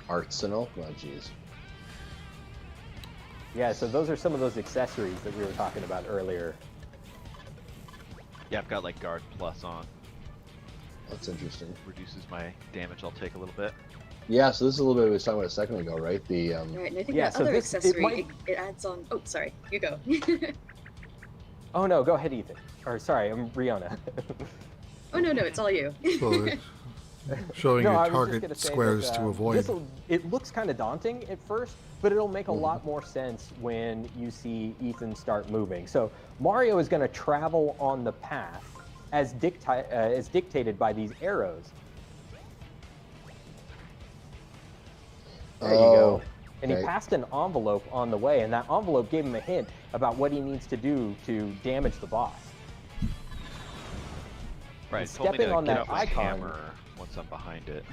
A: Arsenal. Oh, jeez.
F: Yeah, so those are some of those accessories that we were talking about earlier.
E: Yeah, I've got like guard plus on.
A: That's interesting.
E: Reduces my damage I'll take a little bit.
A: Yeah, so this is a little bit what we was talking about a second ago, right? The
D: All right, and I think
F: Yeah,
D: that
F: so
D: other
F: this- it
D: accessory,
F: might-
D: it adds on. Oh, sorry, you go.
F: Oh no, go ahead, Ethan. Or sorry, I'm Riona.
D: Oh no, it's all you.
C: So showing
F: No,
C: you
F: I was just
C: target
F: gonna say
C: squares
F: that,
C: to avoid.
F: It looks kind of daunting at first, but it'll make a lot more sense when you see Ethan start moving. So Mario is going to travel on the path as dictated by these arrows. There you go. And he
A: okay.
F: passed an envelope on the way, and that envelope gave him a hint about what he needs to do to damage the boss.
E: Right,
F: And
E: it told me
F: stepping
E: to
F: on
E: get
F: that
E: out my
F: icon-
E: hammer once I'm behind it.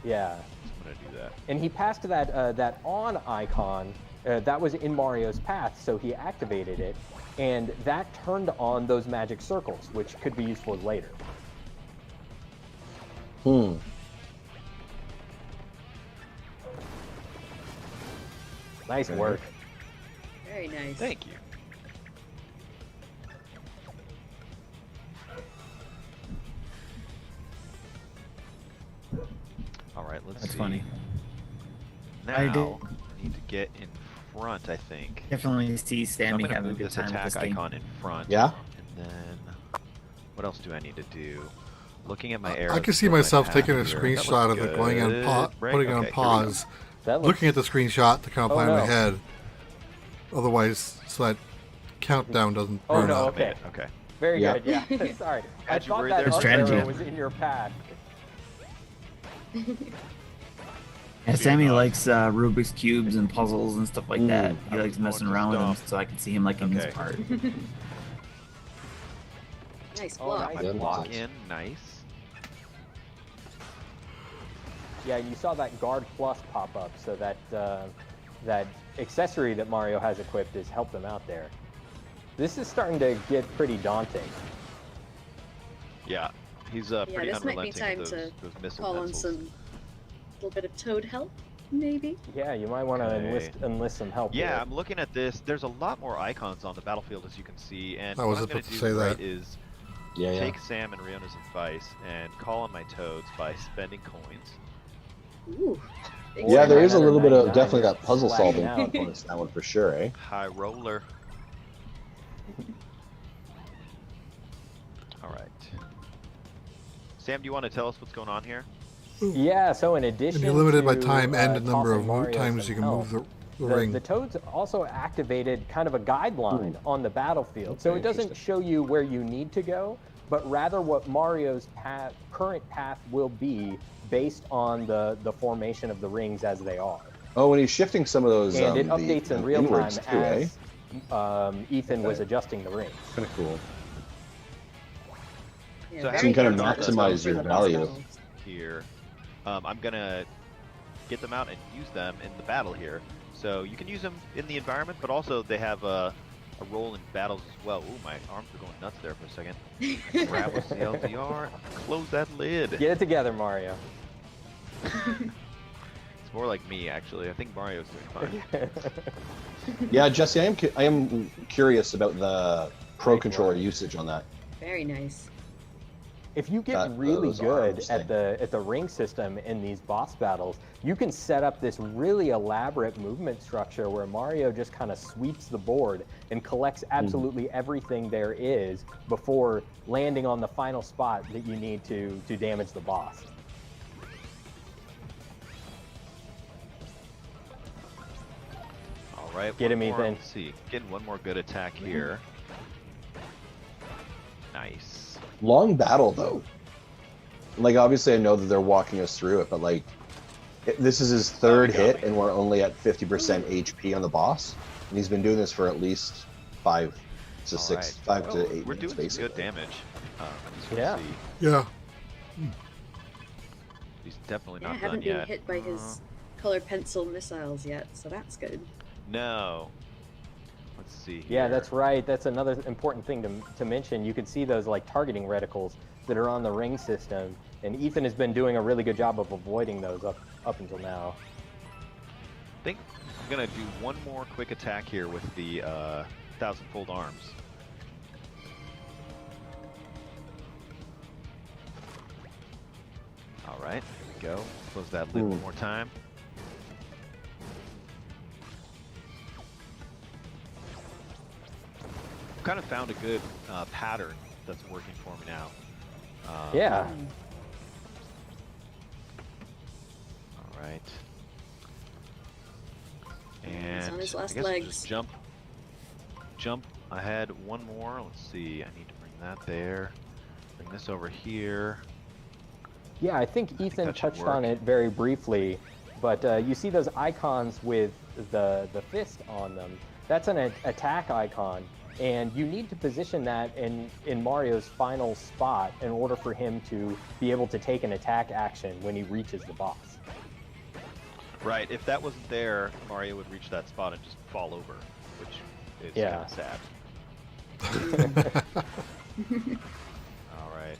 F: Yeah.
E: I'm gonna do that.
F: And he passed that on icon that was in Mario's path, so he activated it, and that turned on those magic circles, which could be useful later. Nice
A: Okay.
F: work.
D: Very nice.
E: Thank you. All right, let's
B: That's
E: see.
B: funny.
E: Now
B: I
E: I,
B: did-
E: need to get in front, I think.
B: Definitely see
E: So I'm
B: Sammy
E: gonna
B: having a
E: move
B: good
E: this
B: time with
E: attack
B: this game.
E: icon in front.
A: Yeah?
E: And then, what else do I need to do? Looking at my arrows.
C: I can see
E: and my
C: myself
E: path
C: taking a
E: here. That
C: screenshot of
E: looks
C: it, going on
E: good, right?
C: putting it
E: Okay,
C: on
E: here we go.
C: pause,
F: That looks,
C: looking at the screenshot to kind of
F: Oh,
C: plan in my
F: no.
C: head. Otherwise, so that countdown doesn't
F: Oh,
C: burn
F: no,
C: up.
F: okay.
E: Okay.
F: Very
A: Yeah.
F: good, yeah. Sorry. I
E: Had you
F: thought
E: worried
F: that
E: there?
F: other
B: Strategy.
F: arrow was in your path.
B: Yeah, Sammy likes Rubik's cubes and puzzles and stuff like that. He
E: I
B: likes
E: was
B: messing
E: going to
B: around with them,
E: stop.
B: so I can see him liking
E: Okay.
B: this part.
D: Nice
F: Oh,
D: block.
F: nice.
E: My
A: Yeah,
E: block
A: nice.
E: in, nice.
F: Yeah, you saw that Guard Plus pop up, so that that accessory that Mario has equipped has helped him out there. This is starting to get pretty daunting.
E: Yeah, he's pretty
D: this might be
E: unrelenting
D: time
E: with
D: to
E: those missile
D: call on
E: pencils.
D: some little bit of Toad help, maybe.
F: Yeah, you might want to
E: Okay.
F: enlist some help.
E: Yeah,
F: here.
E: I'm looking at this. There's a lot more icons on the battlefield, as you can see, and
C: I was
E: what I'm going
C: about
E: to
C: to
E: do
C: say
E: right
C: that.
E: is
A: Yeah, yeah.
E: take Sam and Riona's advice and call on my Toads by spending coins.
D: Ooh. big
A: Yeah,
D: time.
A: there is a little bit of
F: 99
A: definitely got puzzle
F: slashing
A: solving
F: out.
A: components to that one for sure, eh?
E: High roller. All right. Sam, do you want to tell us what's going on here?
F: Yeah, so in addition
C: And you're limited by
F: to,
C: time and the number
F: tossing
C: of
F: Mario
C: times
F: some
C: you can
F: help,
C: move the ring.
F: The Toads also activated kind of a guideline on the battlefield. So
A: Okay,
F: it doesn't
A: interesting.
F: show you where you need to go, but rather what Mario's current path will be based on the formation of the rings as they are.
A: Oh, and he's shifting some of those.
F: And it
A: the
F: updates in real time
A: inwards too, eh?
F: as Ethan was
A: Okay.
F: adjusting the rings.
A: Kind of cool.
D: Yeah,
E: So how
D: very
E: do you kind of
D: helpful
A: maximize
D: for
A: your
D: the
A: value?
D: battles.
E: Here, I'm gonna get them out and use them in the battle here. So you can use them in the environment, but also they have a role in battles as well. Ooh, my arms are going nuts there for a second. Grab with the LDR, close that lid.
F: Get it together, Mario.
E: It's more like me, actually. I think Mario's doing fine.
A: Yeah, Jesse, I am curious about the Pro
F: Nice
A: controller
F: work.
A: usage on that.
D: Very nice.
F: If you get
A: That-
F: really
A: those
F: good
A: arms
F: at the ring system in these boss battles, you can set up this really elaborate movement structure where Mario just kind of sweeps the board and collects absolutely everything there is before landing on the final spot that you need to damage the boss.
E: All right,
F: Get
E: one
F: him,
E: more,
F: Ethan.
E: Let's see, getting one more good attack here. Nice.
A: Long battle though. Like obviously I know that they're walking us through it, but like this is his third
E: you got
A: hit,
E: me.
A: and we're only at 50% HP on the boss, and he's been doing this for at least 5 to
E: All
A: 6,
E: right.
A: 5 to 8
E: We're
A: minutes
E: doing some
A: basically.
E: good damage. Just
F: Yeah.
E: wanna see.
C: Yeah.
E: He's definitely
D: Yeah,
E: not
D: haven't
E: done
D: been
E: yet.
D: hit by his colored pencil missiles yet, so that's good.
E: No. Let's see.
F: Yeah,
E: here.
F: that's right. That's another important thing to mention. You can see those like targeting reticles that are on the ring system, and Ethan has been doing a really good job of avoiding those up until now.
E: I think I'm gonna do one more quick attack here with the 1,000-fold arms. All right, here we go. Close that lid one more time. I've kind of found a good pattern that's working for me now.
F: Yeah.
E: All right.
D: He's
E: And
D: on his last
E: I guess we'll
D: legs.
E: just jump ahead one more. Let's see. I need to bring that there. Bring this over here.
F: Yeah, I think Ethan
E: that should
F: touched on
E: work.
F: it very briefly, but you see those icons with the fist on them. That's an attack icon, and you need to position that in Mario's final spot in order for him to be able to take an attack action when he reaches the boss.
E: Right. If that wasn't there, Mario would reach that spot and just fall over, which is
F: Yeah.
E: kind of sad. All right.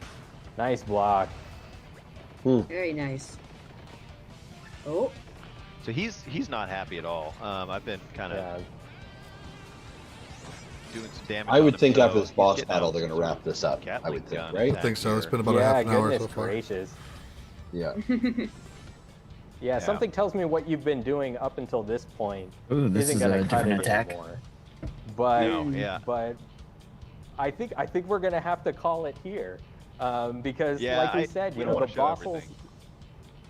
F: Nice block.
D: Very nice. Oh,
E: So he's not happy at all. I've been kind of
F: Yeah.
E: doing some damage.
A: I
E: on
A: would
E: him,
A: think
E: so
A: after this
E: he's
A: boss
E: getting
A: battle
E: out
A: they're going to
E: some
A: wrap this up. I
E: Gatling
A: would think,
E: gun
A: right?
C: I think so. It's
E: attack
C: been about a
F: Yeah,
C: half an hour
F: goodness
C: so far.
F: gracious.
A: Yeah.
F: Yeah, something tells me what you've been doing up until this point
B: Ooh, this
F: isn't
B: is
F: going
B: a
F: to cut
B: different
F: it
B: attack.
F: anymore. But
E: No, yeah.
F: but I think we're going to have to call it here because,
E: Yeah,
F: like we said,
E: we
F: you
E: don't
F: know,
E: wanna
F: the
E: show
F: bosses.
E: everything.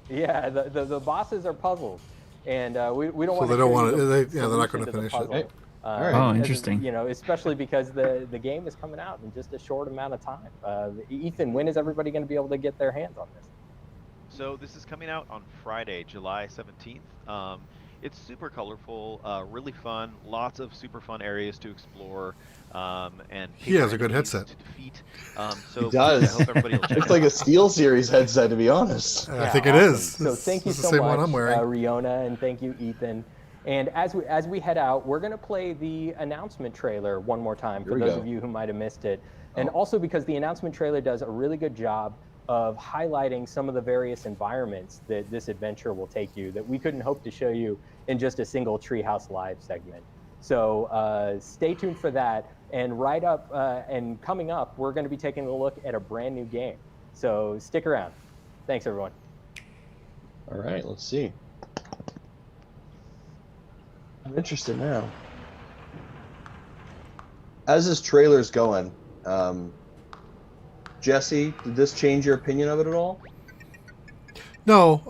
F: Yeah, the bosses are puzzles, and we don't
C: So
F: want
C: they
F: to.
C: don't wanna- they're not gonna finish it.
A: Right. Alright.
B: Oh,
F: as-
B: interesting.
F: You know, especially because the game is coming out in just a short amount of time. Ethan, when is everybody going to be able to get their hands on this?
E: So this is coming out on Friday, July 17th. It's super colorful, really fun, lots of super fun areas to explore, and
C: He has
E: paper
C: a good
E: enemies
C: headset.
E: to defeat.
A: He
E: So
A: does.
E: I hope everybody will check
A: It's
E: it
A: like
E: out.
A: a SteelSeries headset, to be honest.
C: I
F: Yeah,
C: think it
F: awesome.
C: is.
F: So thank you
C: It's the
F: so
C: same
F: much,
C: one I'm wearing.
F: Riona, and thank you, Ethan. And as we head out, we're going to play the announcement trailer one more time
A: Here
F: for
A: we
F: those
A: go.
F: of you who might have missed it. And
A: Oh.
F: also because the announcement trailer does a really good job of highlighting some of the various environments that this adventure will take you that we couldn't hope to show you in just a single Treehouse Live segment. So stay tuned for that. And right up and coming up, we're going to be taking a look at a brand new game. So stick around. Thanks, everyone.
A: All right, let's see. I'm interested now. As this trailer's going, Jesse, did this change your opinion of it at all?
C: No,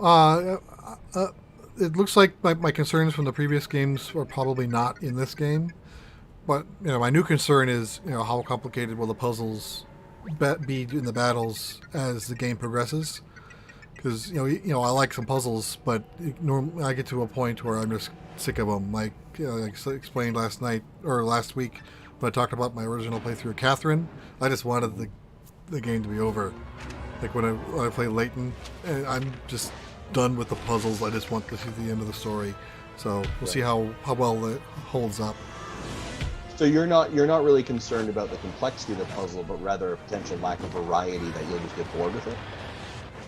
C: it looks like my concerns from the previous games are probably not in this game. But my new concern is how complicated will the puzzles be in the battles as the game progresses. Because I like some puzzles, but I get to a point where I'm just sick of them. Like I explained last week when I talked about my original playthrough of Catherine. I just wanted the game to be over. Like when I play Layton, and I'm just done with the puzzles. I just want to see the end of the story. So we'll see how well it holds up.
A: So you're not really concerned about the complexity of the puzzle, but rather a potential lack of variety that you'll just get bored with it?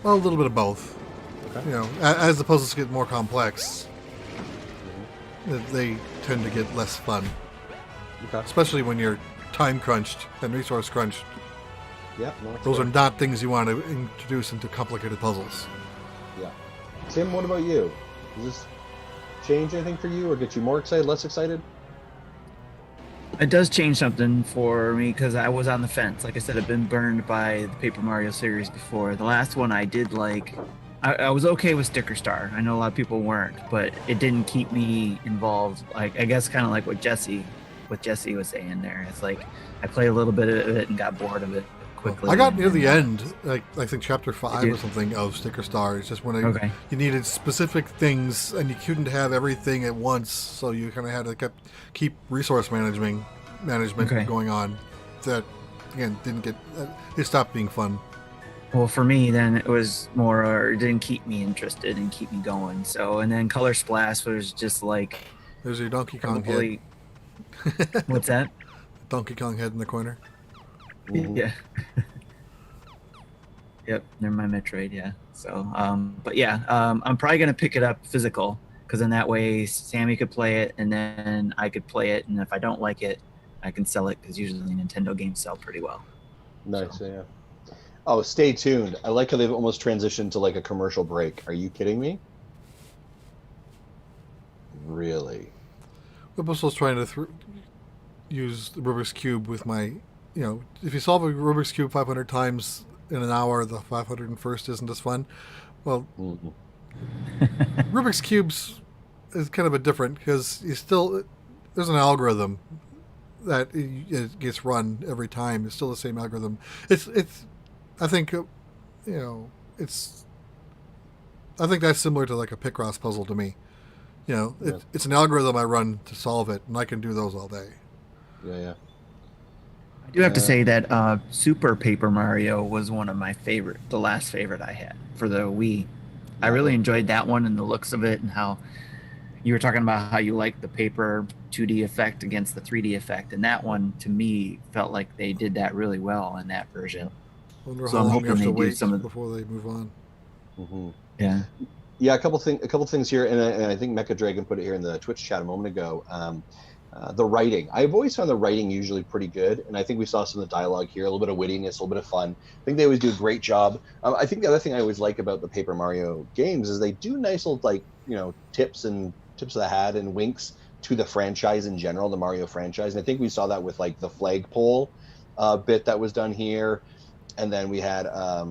C: Well, a little bit of both.
A: Okay.
C: As the puzzles get more complex, they tend to get less fun.
A: Okay.
C: Especially when you're time crunched and resource crunched.
A: Yeah. No,
C: Those are not things you want to introduce into complicated puzzles.
A: Yeah. Tim, what about you? Does this change anything for you, or get you more excited, less excited?
B: It does change something for me because I was on the fence. Like I said, I've been burned by the Paper Mario series before. The last one I did like. I was okay with Sticker Star. I know a lot of people weren't, but it didn't keep me involved. Like I guess kind of like what Jesse was saying there. It's like I played a little bit of it and got bored of it quickly.
C: I got near the end, like I think chapter 5
B: Did-
C: or something of Sticker Star. It's just when
B: Okay.
C: you needed specific things and you couldn't have everything at once, so you kind of had to keep resource management
B: Okay.
C: going on. That again it stopped being fun.
B: Well, for me, then it was more, it didn't keep me interested and keep me going. So, and then Color Splash was just like,
C: There's your Donkey Kong
B: probably,
C: head.
B: what's that?
C: Donkey Kong head in the corner.
A: Mhm.
B: Yeah. Yep, they're my Metroid, yeah. So, but yeah, I'm probably going to pick it up physical because in that way, Sammy could play it and then I could play it. And if I don't like it, I can sell it because usually Nintendo games sell pretty well.
A: Nice,
B: So.
A: yeah. Oh, stay tuned. I like how they've almost transitioned to like a commercial break. Are you kidding me? Really?
C: Whipplestill's trying to use the Rubik's Cube with my, if you solve a Rubik's Cube 500 times in an hour, the 501st isn't as fun. Well,
A: Mhm.
C: Rubik's Cubes is kind of a different because there's an algorithm that it gets run every time. It's still the same algorithm. I think that's similar to like a Picross puzzle to me. It's an algorithm I run to solve it, and I can do those all day.
A: Yeah.
B: I do have to say that Super Paper Mario was one of my the last favorite I had for the Wii. I really enjoyed that one and the looks of it and how you were talking about how you like the paper 2D effect against the 3D effect. And that one, to me, felt like they did that really well in that version.
C: Wonder
B: So
C: how
B: I'm
C: long
B: hoping
C: you have
B: they
C: to
B: do
C: wait
B: some of
C: before they move on.
A: Mm-hmm.
B: Yeah.
A: Yeah, a couple things here, and I think Mecha Dragon put it here in the Twitch chat a moment ago. The writing. I've always found the writing usually pretty good, and I think we saw some of the dialogue here, a little bit of wittiness, a little bit of fun. I think they always do a great job. I think the other thing I always like about the Paper Mario games is they do nice little tips of the hat and winks to the franchise in general, the Mario franchise. And I think we saw that with like the flagpole bit that was done here, and then we had a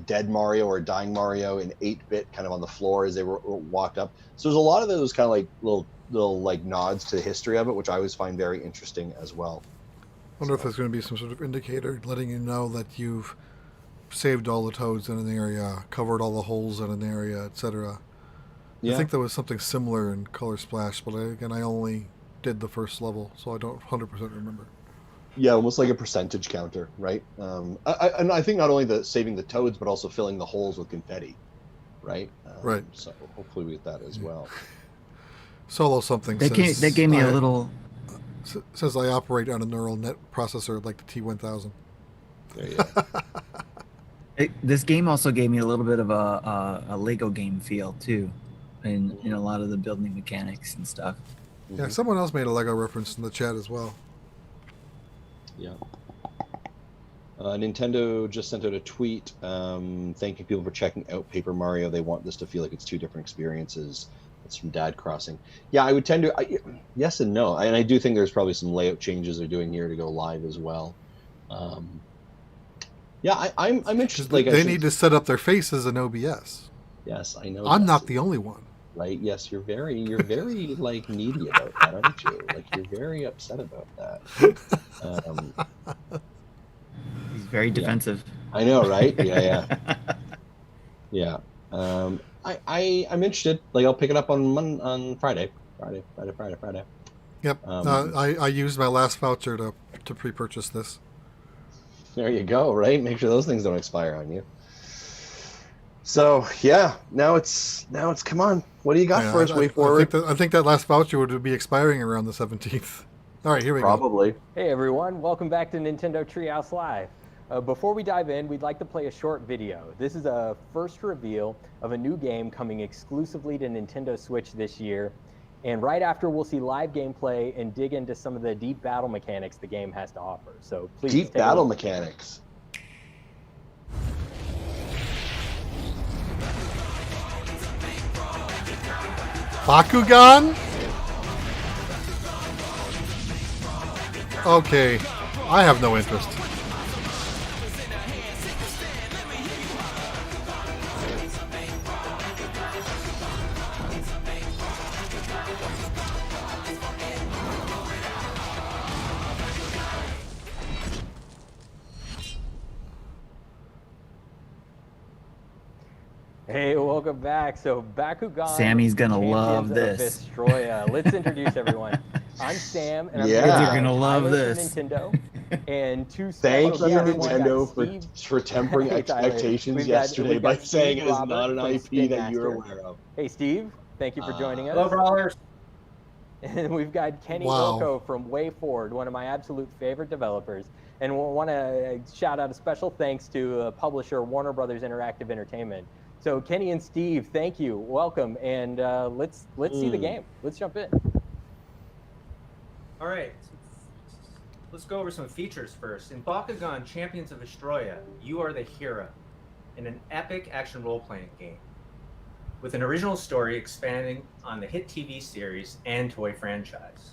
A: dead Mario or a dying Mario in 8-bit kind of on the floor as they walked up. So there's a lot of those kind of like little like nods to the history of it, which I always find very interesting as well.
C: Wonder if there's going to be some sort of indicator letting you know that you've saved all the toads in an area, covered all the holes in an area, etc.
A: Yeah.
C: I think there was something similar in Color Splash, but I only did the first level, so I don't 100% remember.
A: Yeah, almost like a percentage counter, right? And I think not only the saving the toads, but also filling the holes with confetti, right?
C: Right.
A: So hopefully we get that as well.
C: Solo something
B: They
C: says
B: gave me a little.
C: says I operate on a neural net processor like the T1000.
A: There you go.
B: This game also gave me a little bit of a Lego game feel too, in a lot of the building mechanics and stuff.
C: Yeah, someone else made a Lego reference in the chat as well.
A: Yeah. Nintendo just sent out a tweet thanking people for checking out Paper Mario. They want this to feel like it's two different experiences. It's from Dad Crossing. Yeah, I would tend to yes and no, and I do think there's probably some layout changes they're doing here to go live as well. Yeah, I'm interested. Like
C: they need to set up their faces in OBS.
A: Yes, I know.
C: I'm not the only one.
A: Right? Yes, you're very like needy about that, aren't you? Like you're very upset about that.
B: He's very defensive.
A: Yeah. I know, right? Yeah. I'm interested. Like I'll pick it up on Friday.
C: Yep. I used my last voucher to pre-purchase this.
A: There you go. Right. Make sure those things don't expire on you. So yeah, now it's come on. What do you got for us? Way forward.
C: I think that last voucher would be expiring around the 17th. All right, here we go.
A: Probably.
F: Hey everyone, welcome back to Nintendo Treehouse Live. Before we dive in, we'd like to play a short video. This is a first reveal of a new game coming exclusively to Nintendo Switch this year. And right after, we'll see live gameplay and dig into some of the deep battle mechanics the game has to offer. So please
A: deep battle mechanics.
C: Bakugan? Okay, I have no interest.
F: Hey, welcome back. So Bakugan.
B: Sammy's gonna love
F: Champions
B: this.
F: of Vestroia. Let's introduce everyone. I'm Sam, and I'm
A: Yeah.
F: here with
B: You're gonna love
F: Tyler
B: this.
F: from Nintendo, and two
A: Thank
F: special
A: you,
F: guests.
A: Nintendo, for tempering
F: Hey, Tyler.
A: expectations
F: We've got-
A: yesterday
F: we've
A: by
F: got
A: saying
F: Steve
A: it is
F: Robert
A: not an
F: from
A: IP
F: Spin
A: that you're
F: Master.
A: aware of.
F: Hey, Steve. Thank you for joining us.
G: Hello, brawlers.
F: And we've got Kenny
C: Wow.
F: Wilco from Way Forward, one of my absolute favorite developers. And we want to shout out a special thanks to publisher Warner Brothers Interactive Entertainment. So Kenny and Steve, thank you, welcome, and let's see the game. Let's jump in.
G: All right, let's go over some features first. In Bakugan Champions of Vestroia, you are the hero in an epic action role-playing game with an original story expanding on the hit TV series and toy franchise.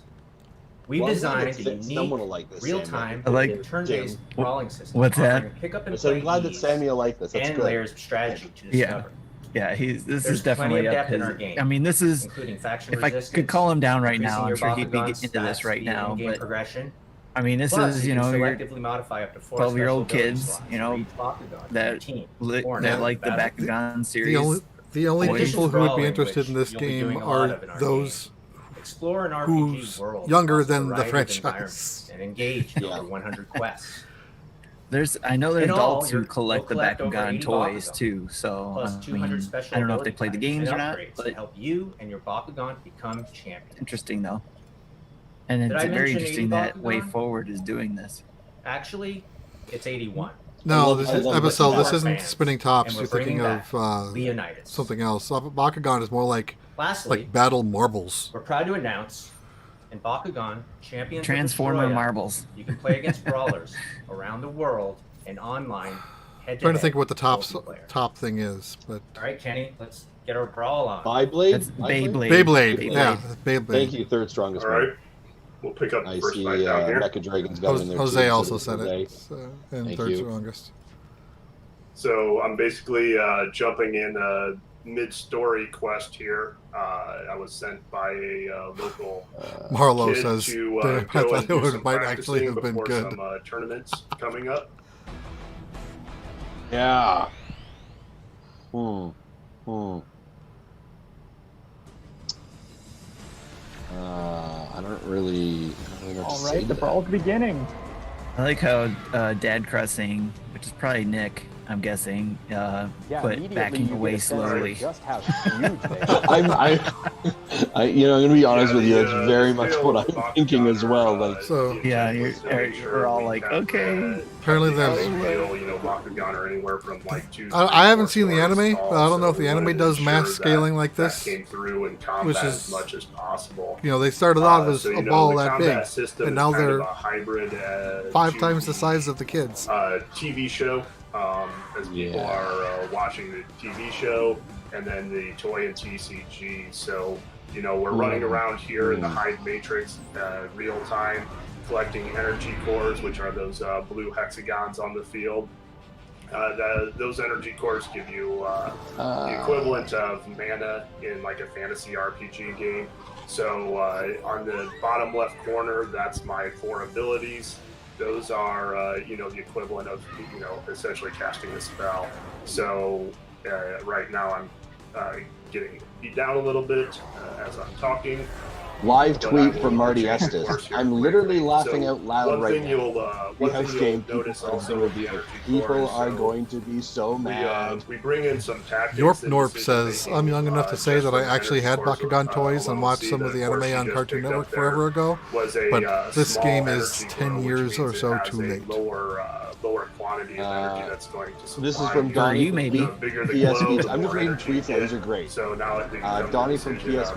G: We've
A: Well, I
G: designed
A: think
G: a
A: it's-
G: unique,
A: someone will like this,
G: real-time,
B: I like-
G: turn-based brawling system.
B: What's that?
G: offering Pick up and
A: So I'm
G: play
A: glad that
G: ease
A: Sammy will like this. That's
G: and
A: good.
G: layers of strategy to
B: Yeah.
G: discover,
B: Yeah, this
G: There's
B: is definitely
G: plenty of
B: up
G: depth in
B: his.
G: our game,
B: I mean, this is.
G: including faction
B: If I
G: resistance,
B: could call him down right
G: increasing
B: now, I'm
G: your
B: sure he'd be
G: Bakugan
B: into this
G: stats
B: right
G: via
B: now.
G: in-game
B: But
G: progression.
B: I mean, this
G: Plus,
B: is
G: you
B: your
G: can selectively modify up to 4
B: 12-year-old
G: special
B: kids,
G: slots
B: you know,
G: for each Bakugan
B: that
G: for your team.
B: that like the Bakugan series.
C: The only
B: Boys.
C: people who would be
G: Brawling,
C: interested
G: which
C: in this
G: you'll be
C: game
G: doing a lot
C: are
G: of in our
C: those
G: Explore an RPG
C: who's
G: world
C: younger
G: across a
C: than the
G: variety of
C: franchise.
G: environments and engage in
A: Yeah.
G: over 100 quests.
B: I know there's
G: In all,
B: adults who
G: you'll
B: collect the
G: collect over
B: Bakugan
G: 80
B: toys
G: Bakugan,
B: too. So
G: Plus
B: I
G: 200
B: mean,
G: special
B: I don't know if they
G: ability
B: play the
G: types
B: games
G: and
B: or not,
G: upgrades to
B: but
G: help you and your Bakugan become champions.
B: interesting though. And
G: Did
B: it's
G: I
B: very
G: mention
B: interesting
G: 80
B: that Way
G: Bakugan?
B: Forward is doing this.
G: Actually, it's 81.
C: No,
A: love-
C: this
A: I
C: is
A: love
C: episode.
G: this.
C: This isn't
G: Fans,
C: spinning tops.
G: and we're
C: You're thinking
G: bringing
C: of
G: back Leonidas.
C: something else. Bakugan is more like
G: Lastly,
C: battle marbles.
G: we're proud to announce in Bakugan Champions
B: Transformer
G: of Vestroia,
B: marbles.
G: you can play against brawlers around the world and online head-to-head
C: Trying to think what the
G: multiplayer.
C: top thing is, but
G: All right, Kenny, let's get our brawl on.
A: Beyblade?
B: That's Beyblade.
C: Beyblade. Yeah, Beyblade.
A: Thank you, third strongest
H: All
A: one.
H: right. We'll pick up the
A: I
H: first
A: see
H: fight down here.
A: Mecha Dragon's got it in there
C: Jose
A: too.
C: also
A: So
C: said
A: Jose.
C: it. So, and
A: Thank
C: third
A: you.
C: strongest.
H: So I'm basically jumping in a mid-story quest here. I was sent by a local
C: Marlo
H: kid
C: says,
H: to
C: "Damn, I
H: go
C: thought
H: and do
C: it
H: some
C: might actually
H: practicing
C: have been
H: before
C: good."
H: some tournaments coming up.
A: Yeah. Hmm. I don't really know what to
I: All
A: say
I: right,
A: to
I: the
A: that.
I: brawl's beginning.
B: I like how Dad Cressing, which is probably Nick, I'm guessing,
F: Yeah,
B: put
F: immediately
B: backing
F: you
B: away
F: get a sense of
B: slowly.
F: just how huge they are.
A: I'm going to be honest with you.
H: the,
A: That's very
H: the
A: much
H: scale
A: what
H: of the
A: I'm thinking as
H: Bakugan
A: well.
H: are,
A: Like,
C: So-
H: the
B: Yeah,
H: intent was to
B: you're-
H: make sure
B: we're all
H: we
B: like,
H: kept,
B: okay.
C: Apparently
H: kept
C: there's-
H: the scale, Bakugan are anywhere from like 2.
C: I haven't seen the
H: 3, 4
C: anime,
H: tall,
C: but I don't know if
H: so
C: the
H: we
C: anime
H: wanted to
C: does mass
H: ensure
C: scaling like
H: that
C: this.
H: came through in combat
C: Which
H: as
C: is-
H: much as possible.
C: They started out as
H: So,
C: a ball
H: the
C: that
H: combat
C: big,
H: system
C: and
H: is
C: now
H: kind of
C: they're
H: a hybrid
C: 5
H: to
C: times the size of the kids.
H: TV show, as people
A: Yeah.
H: are watching the TV show, and then the toy and TCG. So, we're running around here in the Hive Matrix real time, collecting energy cores, which are those blue hexagons on the field. Those energy cores give you the equivalent of mana in like a fantasy RPG game. So on the bottom left corner, that's my 4 abilities. Those are, the equivalent of, essentially casting a spell. So right now I'm getting beat down a little bit as I'm talking.
A: live
H: But I
A: tweet
H: will
A: from Marty
H: change
A: Estes.
H: course here
A: I'm literally
H: quickly.
A: laughing
H: So
A: out loud
H: one
A: right
H: thing
A: now.
H: One
A: Treehouse
H: thing
A: game
H: you'll notice
A: people
H: also
A: are
H: with the
A: going to be,
H: energy
A: people
H: cores,
A: are
H: so
A: going to be so mad.
H: we bring in some tactics.
C: Yorp
H: and
C: Norp
H: decision
C: says,
H: making,
C: I'm young enough to say
H: just
C: that I
H: from
C: actually
H: energy
C: had
H: cores
C: Bakugan toys and
H: alone.
C: watched
H: See,
C: some of the
H: course
C: anime
H: you
C: on
H: just
C: Cartoon
H: picked up
C: Network
H: there
C: forever ago,
H: was a
C: but this
H: small
C: game is
H: energy
C: 10
H: core,
C: years
H: which
C: or
H: means
C: so
H: it has
C: too
H: a
C: late.
H: lower quantity of energy that's going to supply.
A: This is from
H: you.
A: Donnie
B: you, maybe.
H: The bigger the
A: PSVG.
H: glow, the
A: I'm just
H: more
A: reading
H: energy you
A: tweets now. These
H: get.
A: are great.
H: So now it becomes
A: Donnie
H: the
A: from
H: decision of,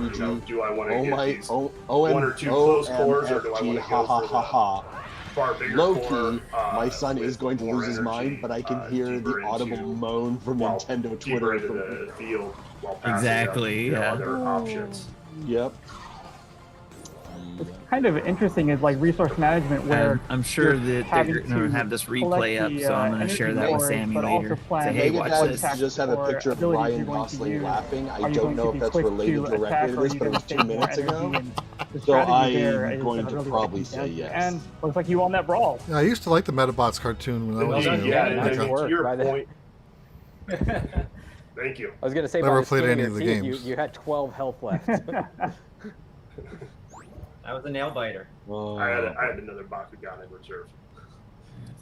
A: PSVG.
H: do I want to
A: Oh
H: get
A: my,
H: these
A: OM,
H: one or two close cores, or do I want
A: OMFG,
H: to
A: ha
H: go
A: ha
H: for
A: ha
H: the
A: ha.
H: far bigger
A: Low
H: core,
A: key, my son
H: with
A: is going to
H: more
A: lose his
H: energy,
A: mind, but I can hear the
H: deeper
A: audible
H: into-
A: moan from
H: well,
A: Nintendo
H: deeper
A: Twitter.
H: into
A: From,
H: the field while passing
B: Exactly,
H: up,
B: yeah.
H: other options.
A: yep.
I: What's kind of interesting is like resource management, where
B: I'm sure
I: you're
B: that they're
I: having
B: going to
I: to
B: have this replay
I: collect
B: up,
I: the,
B: so I'm going to
I: energy
B: share that with
I: cores,
B: Sammy
I: but
B: later.
I: also plan
B: Say, hey,
I: the
B: watch
A: Megadad
B: this.
I: attacks
A: just have a
I: or
A: picture of
I: abilities
A: Ryan
I: you're going to
A: Gosling
I: use.
A: laughing. I
I: Are you
A: don't
I: going
A: know
I: to
A: if
I: be
A: that's
I: quick
A: related
I: to
A: directly
I: attack,
A: to
I: or are
A: this,
I: you
A: but it
I: going
A: was
I: to
A: 2
I: save more
A: minutes ago.
I: energy? And the
A: So
I: strategy there
A: I'm
I: is
A: going to
I: really what it
A: probably
I: comes
A: say
I: down to.
A: yes.
I: And looks like you won that brawl.
C: Yeah, I used to like the Metabots cartoon when I was
H: Indeed,
C: young.
H: yeah,
F: Nice
H: and
F: work
H: to your
F: by the-
H: point, thank you.
F: I was going to say,
C: Never
F: by the
C: played
F: skin of
C: any
F: your
C: of the
F: teeth,
C: games.
F: You had 12 health left.
G: That was a nail biter.
H: I had another Bakugan in reserve.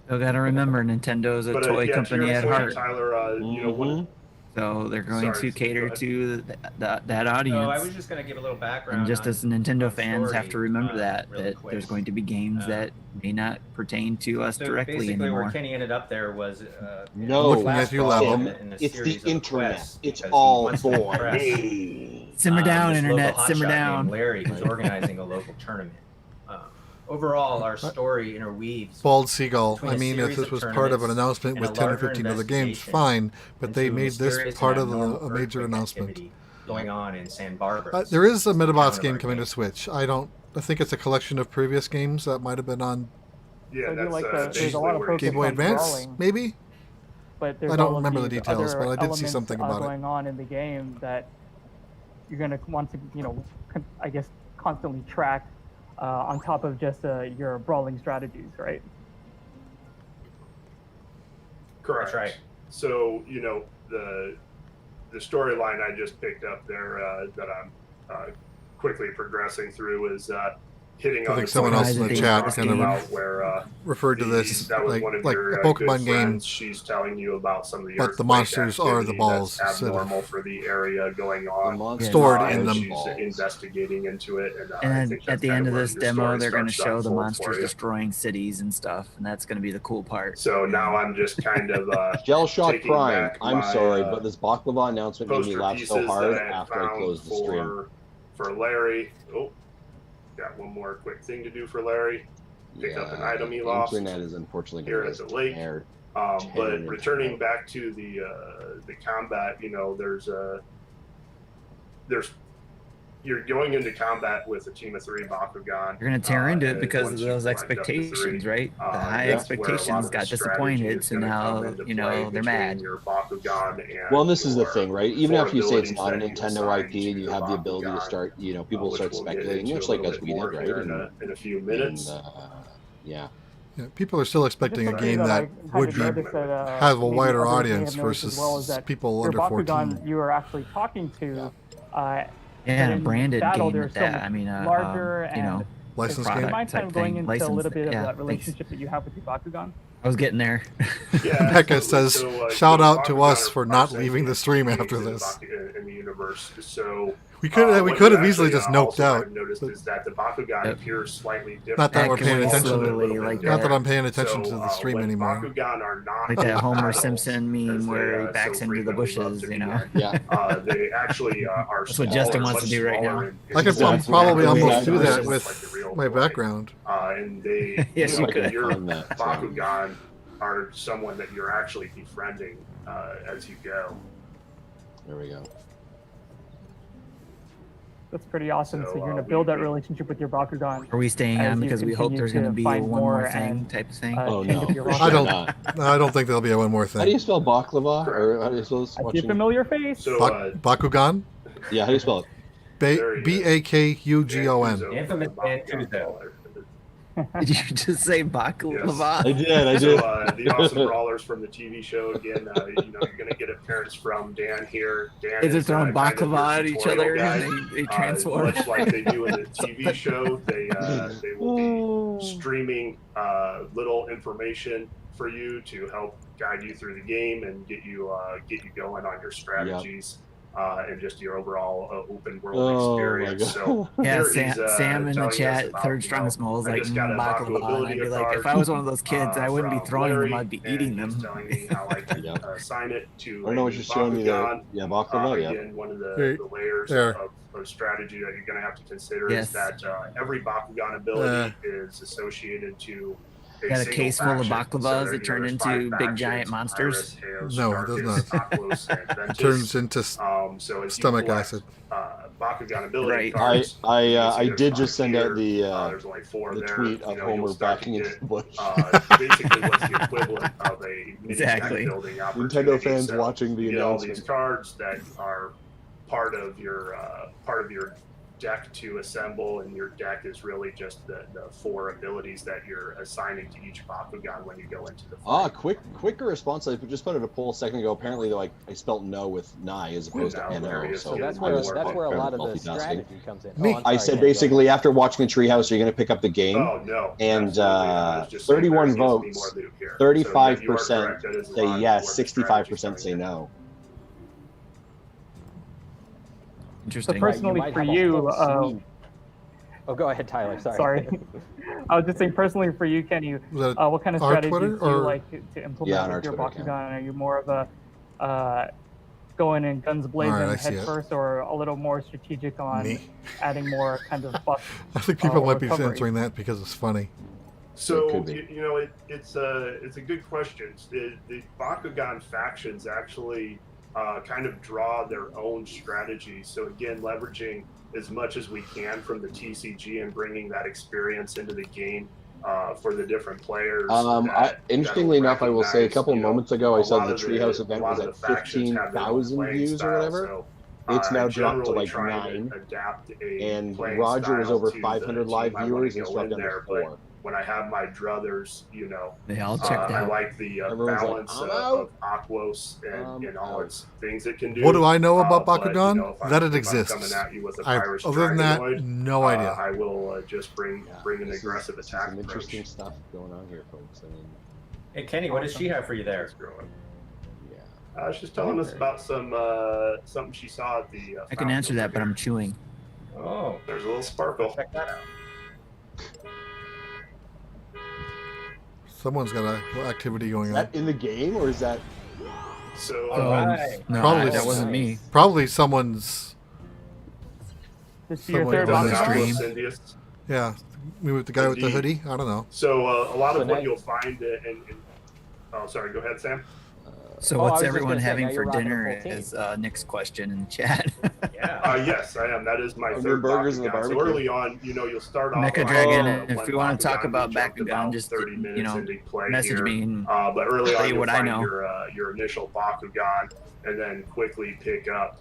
B: Still got to remember, Nintendo's a
H: But
B: toy
H: yeah,
B: company
H: to your
B: at
H: point,
B: heart,
H: Tyler, one,
B: so they're going
H: Sorry,
B: to cater
H: go ahead.
B: to that audience.
G: So I was just going to give a little background.
B: And just
G: on-
B: as Nintendo
G: on
B: fans have to
G: story,
B: remember
G: really
B: that
G: quick.
B: there's going to be games that may not pertain to us
G: So
B: directly
G: basically,
B: anymore.
G: where Kenny ended up there was
A: No,
C: Looking at you,
G: last
C: level.
G: in a
A: It's the
G: series of
A: internet.
G: quests
A: It's
G: because he
A: all
G: wants to
A: for
G: impress,
A: me.
B: Simmer down,
G: this
B: internet.
G: local
B: Simmer
G: hotshot
B: down.
G: named Larry, who's organizing a local tournament. Overall, our story interweaves
C: Bald Seagull.
G: between
C: I
G: a
C: mean, if
G: series
C: this
G: of
C: was part of an
G: tournaments
C: announcement
G: and
C: with
G: a
C: 10 or
G: larger
C: 15 other games,
G: investigation
C: fine. But they
G: into
C: made this
G: mysterious
C: part
G: and
C: of
G: abnormal
C: a major
G: earthquake
C: announcement.
G: activity going on in San Barbara.
C: There is a Metabots
G: Town
C: game
G: of
C: coming to
G: Arcade.
C: Switch. I think it's a collection of previous games that might have been on
H: yeah,
I: So I do
H: that's
I: like there's a
H: basically
I: lot of
H: where
I: focus
C: Game Boy
I: on
C: Advance,
I: brawling,
C: maybe?
I: but there's
C: I don't
I: all of
C: remember the
I: these
C: details,
I: other
C: but I did see
I: elements,
C: something about it.
I: going on in the game that you're going to want to, I guess, constantly track on top of just your brawling strategies, right?
H: Correct.
G: That's right.
H: So the storyline I just picked up there that I'm quickly progressing through is hitting
C: I
H: on
C: think
H: the
C: someone
H: point
C: else in
H: you
C: the
H: were
C: chat
H: talking
C: kind of
H: about where
C: referred to this
H: that was
C: like
H: one of
C: a
H: your
C: Pokemon
H: good
C: game.
H: friends. She's telling you about some of the
C: But the
H: earthquake
C: monsters are the
H: activity
C: balls
H: that's
C: instead of-
H: abnormal for the area going
A: The
H: on.
A: monsters
C: Stored
A: are
C: in them.
H: She's
A: balls.
H: investigating into it, and I
B: And
H: think
B: at
H: that's
B: the
H: kind
B: end of
H: where
B: this
H: your
B: demo,
H: story
B: they're going to
H: starts
B: show the
H: unfold
B: monsters
H: for you.
B: destroying cities and stuff, and that's going to be the cool part.
H: So now I'm just kind of
A: Gel Shock
H: taking
A: Prime.
H: back
A: I'm
H: my,
A: sorry, but this Baklava announcement made me
H: poster
A: laugh
H: pieces
A: so hard
H: that I had
A: after I
H: found
A: closed the stream.
H: for Larry. Oh, got one more quick thing to do for Larry. Pick up an item he lost.
A: Internet is unfortunately
H: Here
A: going
H: at
A: to
H: the lake.
A: tear.
H: But returning back to the combat, there's you're going into combat with a team of 3 Bakugan.
B: You're going to tear into it
H: and
B: because of
H: once you
B: those
H: collect up to 3,
B: expectations, right? The high
H: that's where a lot
B: expectations
H: of
B: got
H: the strategy
B: disappointed,
H: is
B: so
H: gonna
B: now,
H: come into play
B: they're
H: between
B: mad.
H: Your Bakugan and
A: Well, and this is the
H: your
A: thing, right? Even
H: 4
A: after you say it's
H: abilities
A: not a
H: that you
A: Nintendo
H: assign
A: IP
H: to
A: and you
H: the
A: have the ability to
H: Bakugan,
A: start, people
H: which
A: start
H: we'll get
A: speculating,
H: into
A: much
H: a
A: like
H: little
A: us
H: bit
A: we
H: more
A: did, right?
H: here
A: And,
H: in a few minutes.
A: yeah.
C: Yeah, people are still expecting a
I: Just
C: game
I: something
C: that
I: I kind
C: would
I: of
C: be
I: noticed that,
C: have a
I: maybe
C: wider
I: others may have
C: audience
I: noticed as
C: versus
I: well, is that
C: people
I: your
C: under
I: Bakugan
C: 14.
I: you are actually talking to
B: Yeah,
I: in
B: branded
I: battle,
B: game
I: they're
B: at
I: so
B: that.
I: much
B: I mean,
I: larger
B: you know,
I: and
C: License
I: do you
C: game.
I: mind kind of
B: type
I: going
B: thing.
I: into a little
B: License,
I: bit of
B: yeah,
I: that
B: thanks.
I: relationship that you have with your Bakugan?
B: I was getting there.
H: Yeah,
C: Becca
H: absolutely.
C: says,
H: So,
C: shout out to
H: Bakugan
C: us
H: are
C: for not
H: sentient
C: leaving the stream
H: beings
C: after
H: in the
C: this.
H: in the universe. So
C: We could
H: what
C: have
H: you
C: easily
H: actually,
C: just noped
H: also might
C: out.
H: have noticed
C: but
H: is that the Bakugan
B: Yep.
H: appears slightly different.
C: Not that we're
B: Acting
C: paying
B: way
C: attention.
B: slowly like
C: Not that
B: that.
C: I'm paying attention
H: So,
C: to the stream
H: when
C: anymore.
H: Bakugan are not
B: Like that Homer
H: battles,
B: Simpson meme
H: as they,
B: where he
H: so
B: backs into the
H: frequently love
B: bushes,
H: to
B: you
H: be
B: know?
H: in,
A: Yeah.
H: they actually are
B: That's what
H: smaller,
B: Justin wants
H: much
B: to do right
H: smaller
B: now.
H: in
C: I could
A: Exactly.
C: probably
A: Exactly.
C: almost do that
A: Exactly.
C: with
H: like the real
C: my
H: toy.
C: background.
H: And they,
B: Yes,
A: you
H: know,
A: could.
H: your
A: Find that, so.
H: Bakugan are someone that you're actually befriending as you go.
A: There we go.
I: That's pretty awesome. So,
H: So,
I: you're going to
H: we-
I: build that
H: we-
I: relationship with your Bakugan.
B: Are we staying
I: As
B: on
I: you
B: because we hope
I: continue
B: there's going to
I: to
B: be a
I: find
B: one more
I: more
B: thing
I: and,
B: type of thing?
A: Oh
I: change
A: no,
I: up your
A: for
I: roster.
C: I
A: sure
C: don't-
A: not.
C: No, I don't think there'll be one more
A: How do you
C: thing.
A: spell baklava? Or how do you spell this?
I: I see a
A: Watching-
I: familiar face.
H: So,
C: Bakugan?
A: Yeah, how do you spell it?
H: There he
C: Bakugon.
G: Infamous Dan Tuzo.
B: Did you just say baklava?
A: I did. I
H: So,
A: did.
H: the Awesome Brawlers from the TV show again. You're going to get appearance from Dan here. Dan
B: Is it
H: is
B: throwing
H: kind of your
B: baklava at each
H: tutorial
B: other
H: guy.
B: and they transform?
H: Much like they do in the TV show, they will be streaming little information for you to help guide you through the game and get you going on your strategies. And just your overall open world
A: Oh, my
H: experience.
A: God.
H: So
B: Yeah,
H: here
B: Sam,
H: he's,
B: Sam in the
H: telling us
B: chat,
H: about,
B: third strongest mole, is
H: I
B: like
H: just got a
B: baklava, and
H: ability
B: I'd be like,
H: card,
B: if I was one of those kids, I wouldn't be
H: from
B: throwing them,
H: Larry,
B: I'd be
H: and
B: eating
H: he's
B: them.
H: telling me how I can
A: Yeah.
H: assign it to
A: I don't know what
H: a
A: you're showing me there.
H: Bakugan.
A: Yeah, baklava. Yeah.
H: Again, one of
C: Hey,
H: the layers
C: there.
H: of strategy that you're going to have to consider
B: Yes.
H: is that every Bakugan ability is associated to
B: Got a
H: single
B: case full of
H: faction.
B: baklavas
H: there,
B: that turn
H: there's
B: into
H: 5
B: big
H: factions,
B: giant monsters?
H: Iris, Eos,
C: No, it does
H: Darkus,
C: not.
H: Aquos, and Ventus.
C: Turns into
H: So as you
C: stomach
H: collect,
C: acid.
H: Bakugan ability
B: Right.
H: cards,
A: I
H: you can see
A: I
H: there's
A: did
H: 5
A: just send out
H: here.
A: the
H: There's only 4
A: the
H: there.
A: tweet of
H: You'll
A: Homer
H: start to
A: backing into
H: get,
A: the bush.
H: basically what's the equivalent of a mini
B: Exactly.
H: deck building
A: Nintendo
H: opportunity.
A: fans
H: So
A: watching the
H: you get all these
A: announcement.
H: cards that are part of your deck to assemble, and your deck is really just the 4 abilities that you're assigning to each Bakugan when you go into the fight.
A: Quicker response. I just put out a poll a second ago. Apparently, like I spelt no with nigh as opposed to
H: No, there
A: no.
H: he is.
F: So
H: Yeah,
F: that's
H: I
F: where
H: was
F: a lot of the
A: multitasking.
F: strategy comes in.
C: Me.
F: I'm
A: I
F: sorry,
A: said
F: Dan, go
A: basically after watching the Treehouse, you're going to pick up the game.
H: Oh no!
A: And,
H: Absolutely. I was just saying
A: 31
H: there needs to be
A: votes,
H: more loot here.
A: 35%
H: So, you are correct. That is a
A: say
H: lot
A: yes,
H: where the
A: 65%
H: strategy's
A: say
H: coming in.
A: no.
B: Interesting.
F: ahead.
I: personally
F: might
I: for
F: have a
I: you,
F: whole suite. Oh, go ahead, Tyler. Sorry.
I: Sorry. I was just saying, personally for you, Kenny,
C: Was that
I: what kind of
C: our
I: strategies
C: Twitter,
I: do you
C: or-
I: like to implement
A: Yeah, on
I: with
A: our
I: your
A: Twitter
I: Bakugan? Are you more of a going in guns blazing
C: Alright, I see
I: head
C: it.
I: first, or a little more strategic on
C: Me.
I: adding more kind of buff?
C: I think people might be
I: recovery.
C: answering that because it's funny.
H: So
A: It could be.
H: you know, it's a good question. The Bakugan factions actually kind of draw their own strategy. So again, leveraging as much as we can from the TCG and bringing that experience into the game for the different players.
A: Interestingly enough, I will say a couple of moments ago, I saw the
H: Treehouse
A: Treehouse event was at 15,000 views or whatever. It's now dropped to like 9, and Roger was over 500 live viewers and dropped down to 4.
H: When I have my druthers, you know,
B: They all checked
H: I
B: out.
H: like the
A: Everyone's like,
H: balance
A: "I'm
H: of Aquos and all
A: out."
H: its things it can do.
C: What do I know about
H: But,
C: Bakugan?
H: you know, if
C: That
H: I'm
C: it
H: coming
C: exists.
H: at you with a
C: I,
H: Pyrus
C: other than that,
H: Dragonoid,
C: no idea.
H: I will just bring an
A: This is-
H: aggressive
A: this is
H: attack
A: some interesting
H: approach.
A: stuff going on here, folks. I mean,
G: Hey, Kenny, what does she have for you there?
A: yeah.
H: She's telling us about something she saw at the.
B: I can answer that, but I'm chewing.
G: Oh,
H: There's a little sparkle.
G: check that out.
C: Someone's got a little activity going
A: Is
C: on.
A: that in the game or is that?
H: So
G: All right.
B: No,
C: Probably
B: that wasn't me.
C: Probably someone's.
I: This is your
C: Someone
I: third
C: does
B: the
I: Bakugan?
B: stream.
H: Insidious.
C: Yeah, maybe with the guy with the
H: Indeed.
C: hoodie. I don't know.
H: So a lot
F: So
H: of what
F: now-
H: you'll find oh, sorry. Go ahead, Sam.
B: So
F: Oh, I was
B: what's
F: just
B: everyone
F: gonna say,
B: having
F: now
B: for
F: you're rocking a
B: dinner
F: full team.
B: is Nick's question in the chat.
G: Yeah.
H: Yes, I am. That is my
A: Onion
H: third
A: burgers and the
H: Bakugan. So
A: barbecue.
H: early on, you know, you'll start off.
B: Mecha
H: with,
B: Dragon,
H: one
B: if you want to talk
H: Bakugan,
B: about
H: we jumped
B: Bakugan,
H: about
B: just,
H: 30 minutes
B: you know,
H: into play
B: message
H: here.
B: me and
H: But early
B: tell
H: on,
B: you
H: you'll
B: what I
H: find
B: know.
H: your initial Bakugan, and then quickly pick up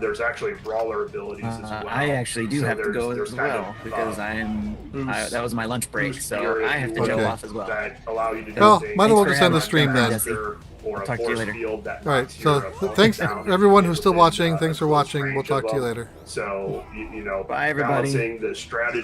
H: There's actually brawler abilities as well.
B: I actually do
H: So
B: have to go
H: there's
B: as
H: kind
B: well
H: of,
B: because that was my lunch break,
H: boost
B: so
H: spirit,
B: I have to
H: if you
B: jump
H: will,
B: off as well.
H: That allow you to do
C: Well,
H: things
C: might as well
B: Thanks
C: just
B: for
C: end the
B: having
C: stream
B: me,
C: then.
B: Jesse.
H: Or
B: I'll
H: a
B: talk to you
H: force
B: later.
H: field that
C: All right.
H: knocks
C: So
H: your opponent
C: thanks
H: down
C: everyone
H: if
C: who's
H: you're
C: still
H: within,
C: watching.
H: a
C: Thanks for
H: close
C: watching. We'll
H: range
C: talk
H: of
C: to you
H: them.
C: later.
H: So,
B: Bye, everybody.
H: balancing the strategy